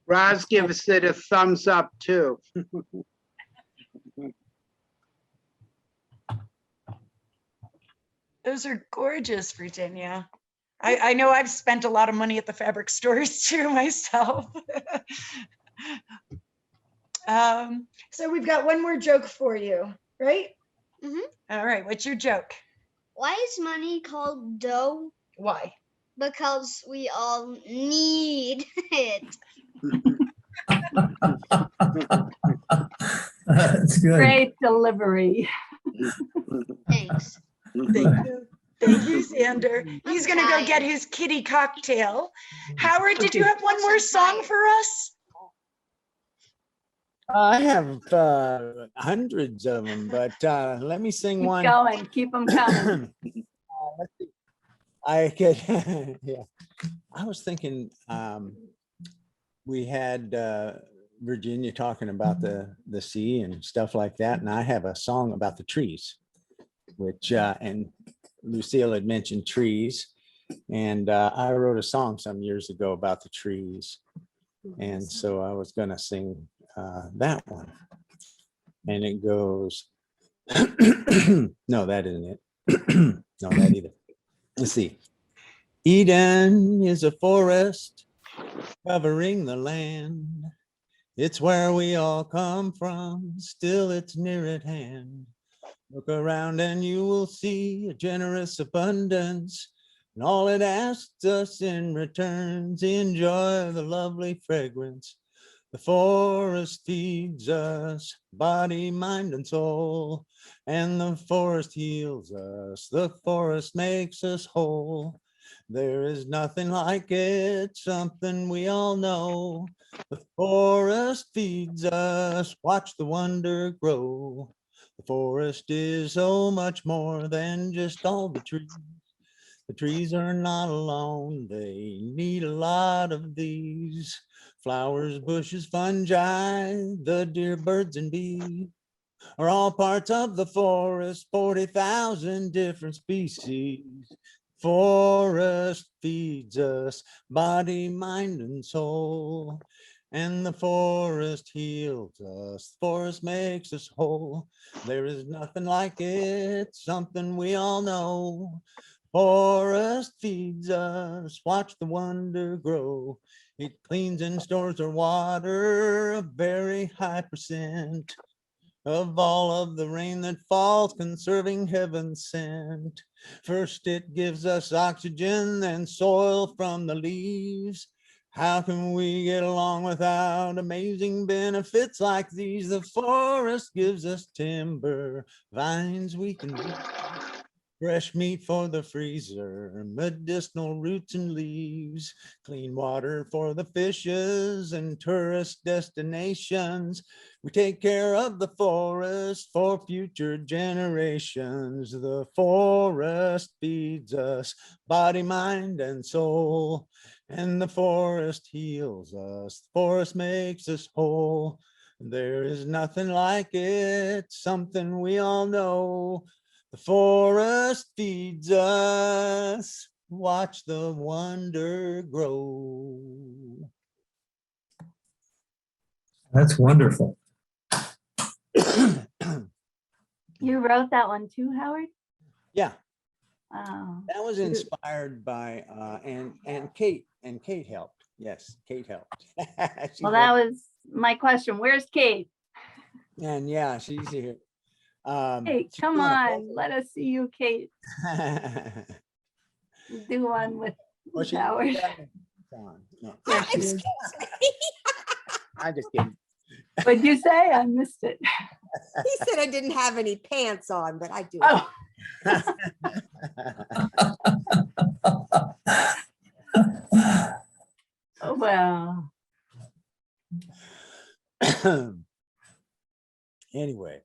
Roz gives it a thumbs up too. Those are gorgeous, Virginia. I know I've spent a lot of money at the fabric stores too myself. So we've got one more joke for you, right? All right, what's your joke? Why is money called dough? Why? Because we all need it. That's good. Great delivery. Thanks. Thank you. Thank you, Xander. He's gonna go get his kitty cocktail. Howard, did you have one more song for us? I have hundreds of them, but let me sing Keep one. going, keep them coming. Let's see. I could, yeah. I was thinking we had Virginia talking about the sea and stuff like that, and I have a song about the trees, which and Lucille had mentioned trees, and I wrote a song some years ago about the trees, and so I was going to sing that one, and it goes. No, that isn't it. No, that either. Let's see. Eden is a forest covering the land. It's where we all come from, still it's near at hand. Look around and you will see a generous abundance, and all it asks us in returns, enjoy the lovely fragrance. The forest feeds us, body, mind, and soul, and the forest heals us, the forest makes us whole. There is nothing like it, something we all know. The forest feeds us, watch the wonder grow. The forest is so much more than just all the trees. The trees are not alone, they need a lot of these. Flowers, bushes, fungi, the deer, birds, and bees are all parts of the forest, 40,000 different species. Forest feeds us, body, mind, and soul. And the forest heals us, the forest makes us whole. There is nothing like it, something we all know. Forest feeds us, watch the wonder grow. It cleans and stores our water, a very high percent of all of the rain that falls, conserving heaven sent. First it gives us oxygen, then soil from the leaves. How can we get along without amazing benefits like these? The forest gives us timber, vines we can eat, fresh meat for the freezer, medicinal roots and leaves, clean water for the fishes and tourist destinations. We take care of the forest for future generations. The forest feeds us, body, mind, and soul. And the forest heals us, the forest makes us whole. There is nothing like it, something we all know. The forest feeds us, watch the wonder grow. That's wonderful. You wrote that one too, Howard? Yeah, Wow. that was inspired by, and Kate helped. Yes, Kate helped. She Well, wrote- that was my question. Where's Kate? And yeah, she's here. Kate, she's come on a on. Let us see you, Kate. Do one with Well, she- Howard. No, There she is. I'm just kidding. What'd you say? I missed it. He said I didn't have any pants on, but I do. Oh. Oh, well. Anyway,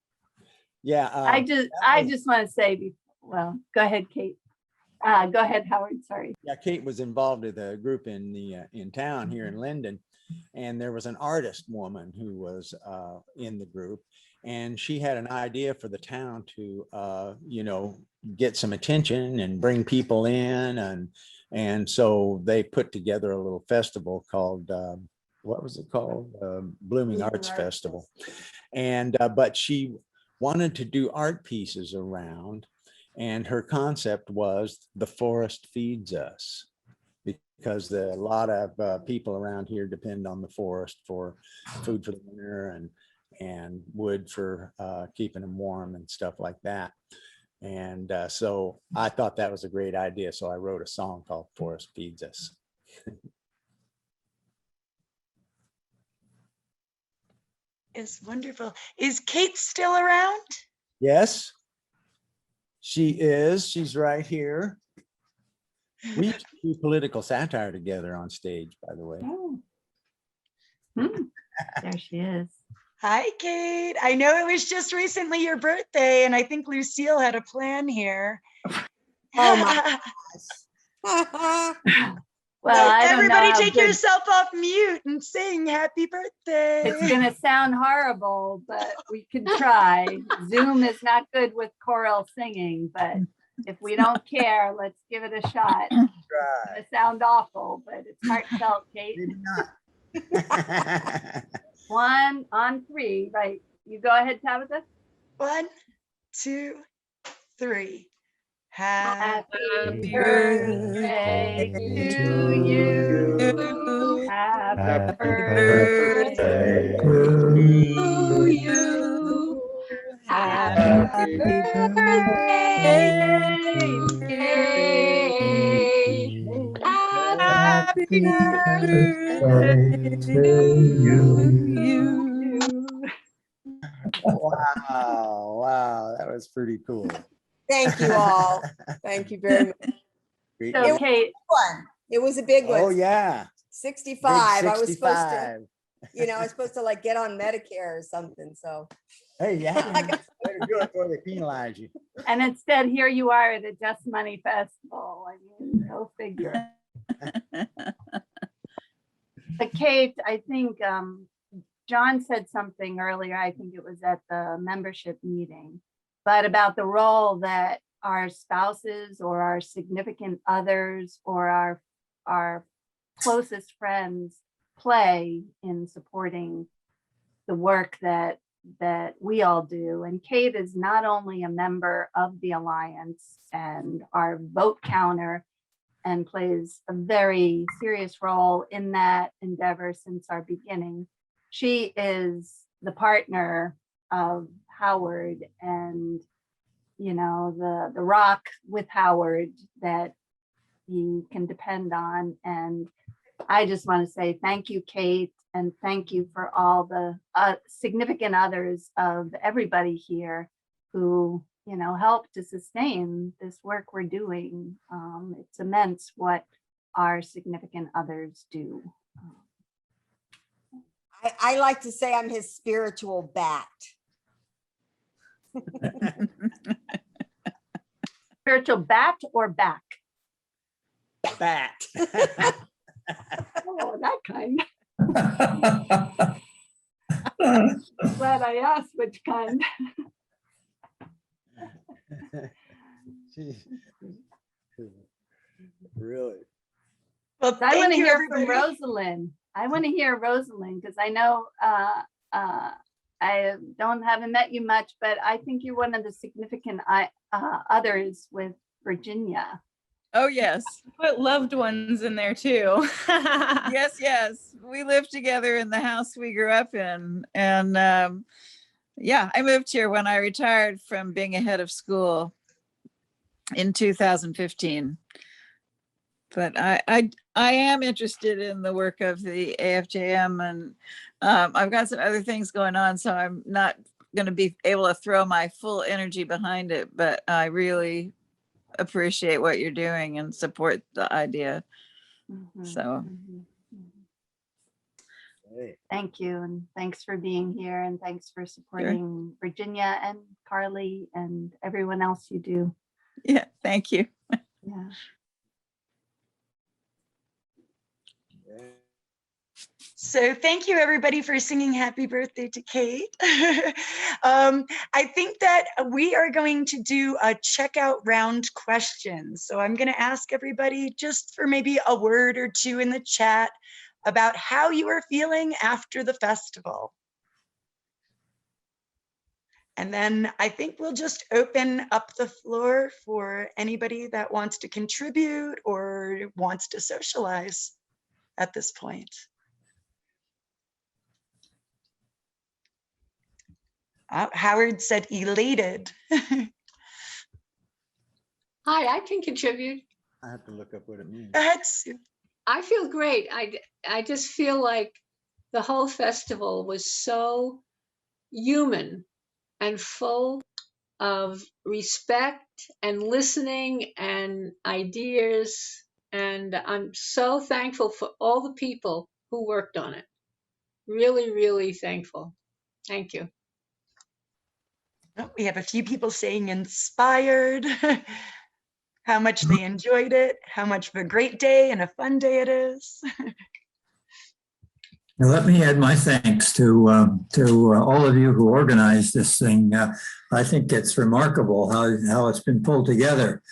yeah. I just want to say, well, go ahead, Kate. Go ahead, Howard. Sorry. Yeah, Kate was involved with a group in town here in Linden, and there was an artist woman who was in the group, and she had an idea for the town to get some attention and bring people in, and so they put together a little festival called what was it called? Blooming Arts Festival. And but she wanted to do art pieces around, and her concept was the forest feeds us, because a lot of people around here depend on the forest for food for the winter and wood for keeping them warm and stuff like that. And so I thought that was a great idea. So I wrote a song called Forest Feeds Us. It's wonderful. Is Kate still around? Yes, she is. She's right here. We used to do political satire together on stage, by the way. Oh. There she is. Hi, Kate. I know it was just recently your birthday, and I think Lucille had a plan here. Oh my Well, I don't know everybody how take good- yourself off mute and sing happy birthday. It's going to sound horrible, but we can try. Zoom is not good with choral singing, but if we don't care, let's give it a shot. It's going to sound awful, but it's heartfelt, Kate. One on three, right? You go ahead, Tabitha. 1, 2, 3. Happy birthday to you. Happy birthday to you. Happy birthday, Kate. Happy birthday to you. Wow, that was pretty cool. Thank you all. Thank you very much. Great. So, Kate, It was a big one. Oh yeah. 65. Big I was supposed to, 65. I was supposed to like get on Medicare or something. So Hey, yeah. Way to do it before they penalize you. and instead here you are at a Just Money Festival. I mean, go figure. But Kate, I think John said something earlier, I think it was at the membership meeting, but about the role that our spouses or our significant others or our closest friends play in supporting the work that we all do. And Kate is not only a member of the Alliance and our vote counter and plays a very serious role in that endeavor since our beginning. She is the partner of Howard and, the rock with Howard that he can depend on. And I just want to say thank you, Kate, and thank you for all the significant others of everybody here who, help to sustain this work we're doing. It's immense what our significant others do. I like to say I'm his spiritual bat. Spiritual bat or back? Bat. Oh, that kind. Glad I asked which kind. Really? Well, I want thank to you, hear everybody. from Rosalind. I want to hear Rosalind because I know I haven't met you much, but I think you're one of the significant others with Virginia. Oh, yes. Put loved ones in there too. Yes, yes. We lived together in the house we grew up in. And yeah, I moved here when I retired from being a head of school in 2015. But I am interested in the work of the AFJM, and I've got some other things going on, so I'm not going to be able to throw my full energy behind it, but I really appreciate what you're doing and support the idea. So Thank you, and thanks for being here, and thanks for supporting Virginia and Carly and everyone else you do. Yeah, thank you. Yeah. So thank you, everybody, for singing happy birthday to Kate. I think that we are going to do a checkout round question. So I'm going to ask everybody just for maybe a word or two in the chat about how you are feeling after the festival. And then I think we'll just open up the floor for anybody that wants to contribute or wants to socialize at this point. Howard said elated. Hi, I can contribute. I have to look up what it means. I feel great. I just feel like the whole festival was so human and full of respect and listening and ideas. And I'm so thankful for all the people who worked on it. Really, really thankful. Thank you. Oh, we have a few people saying inspired, how much they enjoyed it, how much of a great day and a fun day it is. Now, let me add my thanks to all of you who organized this thing. I think it's remarkable how it's been pulled together.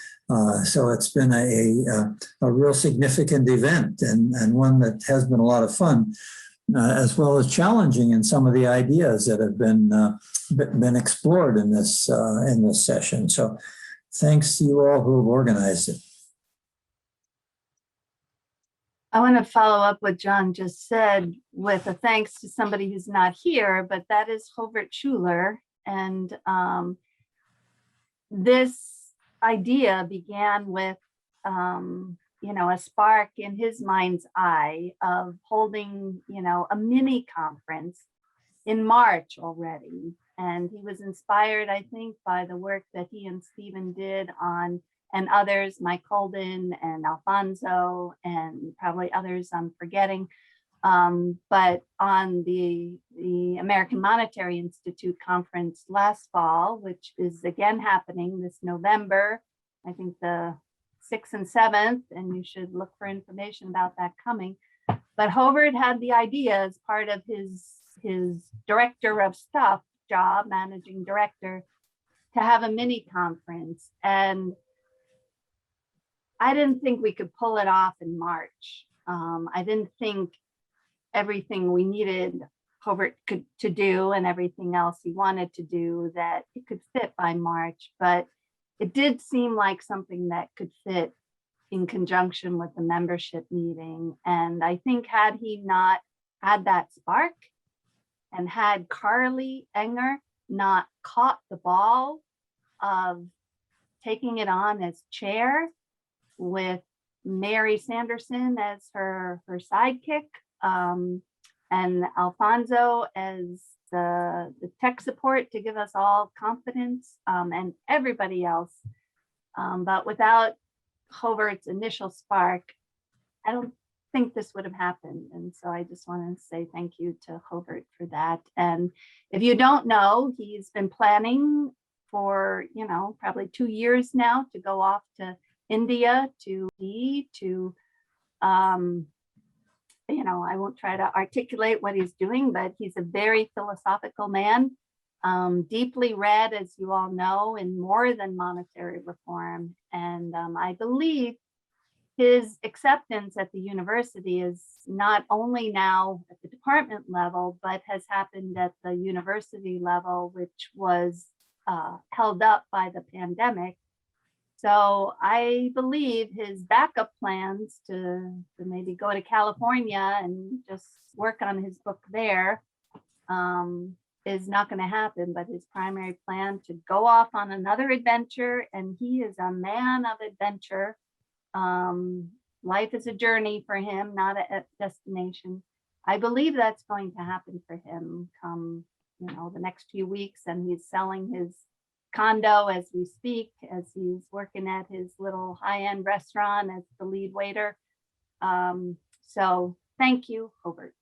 So it's been a real significant event and one that has been a lot of fun, as well as challenging in some of the ideas that have been explored in this session. So thanks to you all who have organized it. I want to follow up what John just said with a thanks to somebody who's not here, but that is Hobart Schuler. And this idea began with, a spark in his mind's eye of holding, a mini conference in March already. And he was inspired, I think, by the work that he and Stephen did on, and others, Mike Holden and Alfonso, and probably others I'm forgetting. But on the American Monetary Institute conference last fall, which is again happening this November, I think the 6th and 7th, and you should look for information about that coming. But Hobart had the idea as part of his director of stuff job, managing director, to have a mini conference. And I didn't think we could pull it off in March. I didn't think everything we needed Hobart to do and everything else he wanted to do that it could fit by March, but it did seem like something that could fit in conjunction with the membership meeting. And I think had he not had that spark and had Carly Enger not caught the ball of taking it on as chair with Mary Sanderson as her sidekick, and Alfonso as the tech support to give us all confidence, and everybody else. But without Hobart's initial spark, I don't think this would have happened. And so I just want to say thank you to Hobart for that. And if you don't know, he's been planning for, probably 2 years now to go off to India to you know, I won't try to articulate what he's doing, but he's a very philosophical man, deeply read, as you all know, in more than monetary reform. And I believe his acceptance at the university is not only now at the department level, but has happened at the university level, which was held up by the pandemic. So I believe his backup plans to maybe go to California and just work on his book there is not going to happen, but his primary plan to go off on another adventure, and he is a man of adventure. Life is a journey for him, not a destination. I believe that's going to happen for him come, you know, the next few weeks, and he's selling his condo as we speak, as he's working at his little high-end restaurant as the lead waiter. So thank you, Hobart.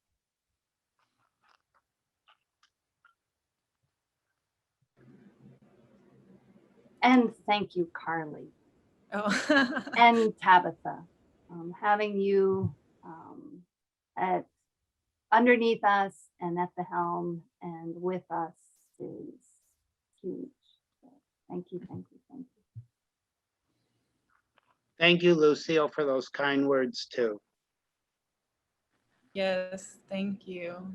And thank you, Carly. Oh. And Tabitha. Having you at underneath us and at the helm and with us is huge. So thank you, thank you, thank you. Thank you, Lucille, for those kind words too. Yes, thank you.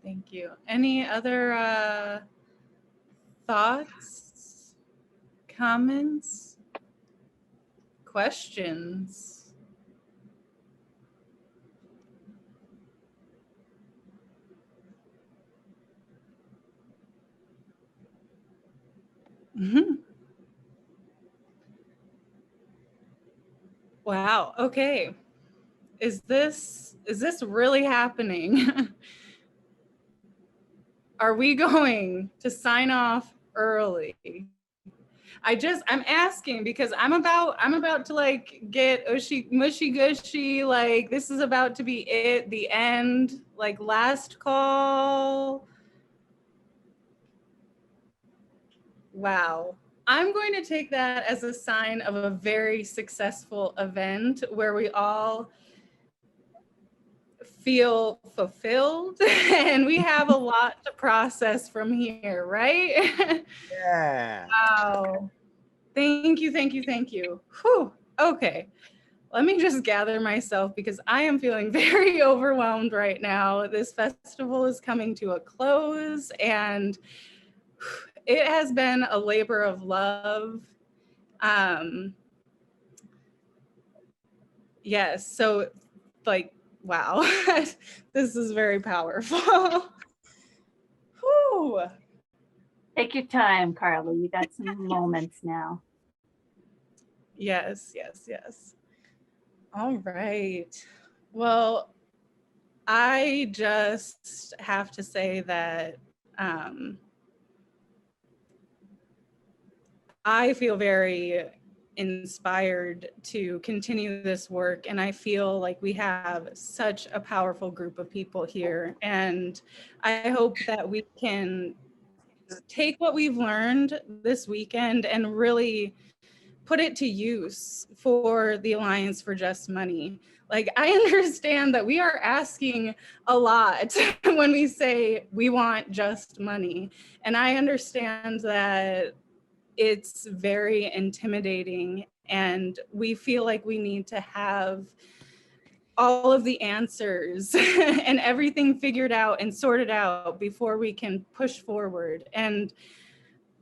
Thank you. Any other thoughts, comments, questions? Wow. Okay. Is this really happening? Are we going to sign off early? I'm asking because I'm about to like get mushy gushy, like this is about to be it, the end, like last call. Wow. I'm going to take that as a sign of a very successful event where we all feel fulfilled and we have a lot to process from here, right? Yeah. Wow. Thank you, thank you, thank you. Whew. Okay. Let me just gather myself because I am feeling very overwhelmed right now. This festival is coming to a close and it has been a labor of love. Yes, so like, wow, this is very powerful. Whew. Take your time, Carly. You got some moments now. Yes, yes, yes. All right. Well, I just have to say that I feel very inspired to continue this work, and I feel like we have such a powerful group of people here, and I hope that we can take what we've learned this weekend and really put it to use for the Alliance for Just Money. Like, I understand that we are asking a lot when we say we want just money, and I understand that it's very intimidating and we feel like we need to have all of the answers and everything figured out and sorted out before we can push forward. And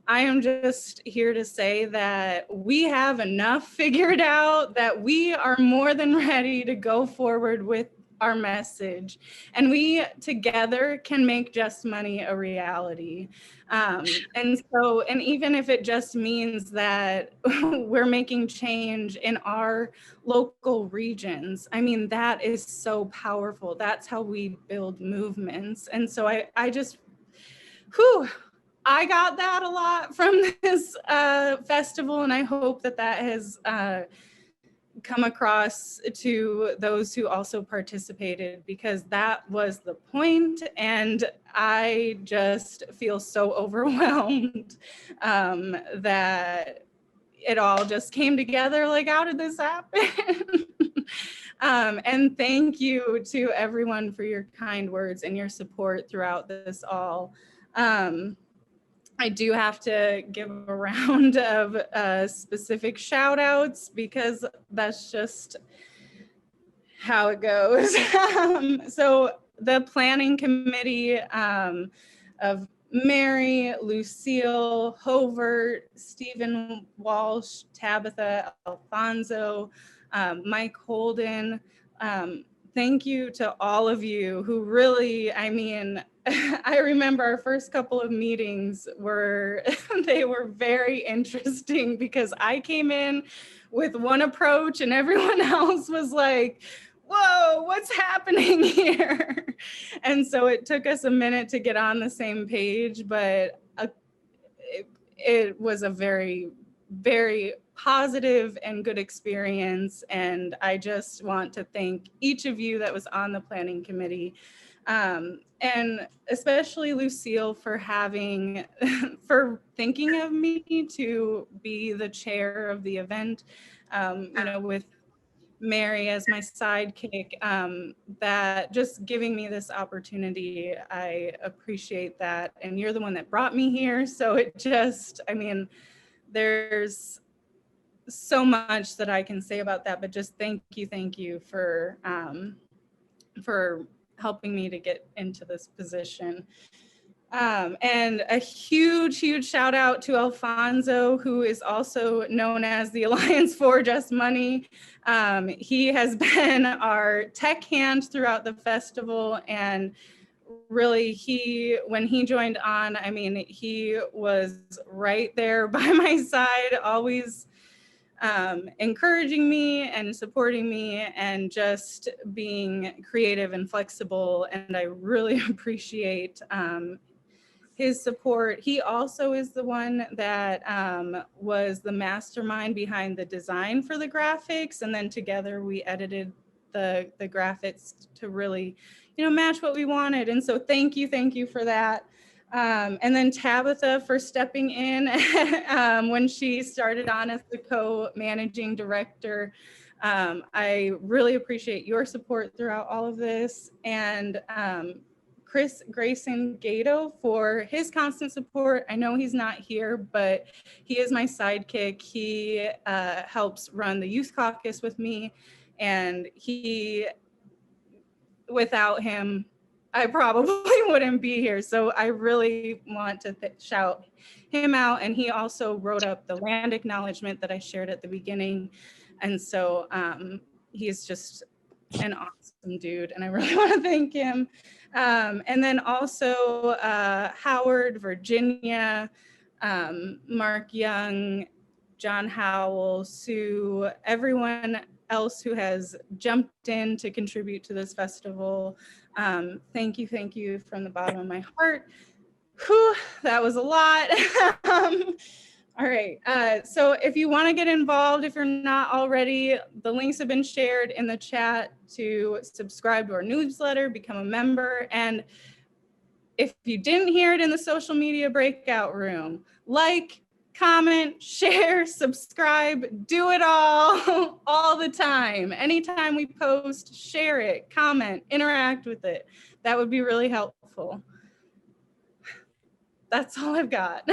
I am just here to say that we have enough figured out that we are more than ready to go forward with our message, and we together can make Just Money a reality. And even if it just means that we're making change in our local regions, I mean, that is so powerful. That's how we build movements. And so I just, I got that a lot from this festival, and I hope that has come across to those who also participated, because that was the point, and I just feel so overwhelmed that it all just came together. Like, how did this happen? And thank you to everyone for your kind words and your support throughout this all. I do have to give a round of specific shout outs because that's just how it goes. So the planning committee of Mary, Lucille, Hovert, Stephen Walsh, Tabitha, Alfonso, Mike Holden. Thank you to all of you who really, I mean, I remember our first couple of meetings were, they were very interesting because I came in with one approach and everyone else was like, whoa, what's happening here? And so it took us a minute to get on the same page, but it was a very, very positive and good experience. And I just want to thank each of you that was on the planning committee. And especially Lucille for having, for thinking of me to be the chair of the event, you know, with Mary as my sidekick, that just giving me this opportunity, I appreciate that. And you're the one that brought me here. So it just, I mean, there's so much that I can say about that, but just thank you for helping me to get into this position. And a huge shout out to Alfonso, who is also known as the Alliance for Just Money. He has been our tech hand throughout the festival, and really when he joined on, I mean, he was right there by my side, always encouraging me and supporting me and just being creative and flexible. And I really appreciate his support. He also is the one that was the mastermind behind the design for the graphics. And then together we edited the graphics to really, you know, match what we wanted. And so thank you for that. And then Tabitha for stepping in when she started on as the co-managing director. I really appreciate your support throughout all of this. And Chris Grayson Gato for his constant support. I know he's not here, but he is my sidekick. He helps run the youth caucus with me, and without him, I probably wouldn't be here. So I really want to shout him out. And he also wrote up the land acknowledgement that I shared at the beginning. And so he's just an awesome dude, and I really want to thank him. And then also Howard, Virginia, Mark Young, John Howell, Sue, everyone else who has jumped in to contribute to this festival. Thank you from the bottom of my heart. Whew, that was a lot. All right, so if you want to get involved, if you're not already, the links have been shared in the chat to subscribe to our newsletter, become a member. And if you didn't hear it in the social media breakout room, like, comment, share, subscribe, do it all the time. Anytime we post, share it, comment, interact with it. That would be really helpful. That's all I've got.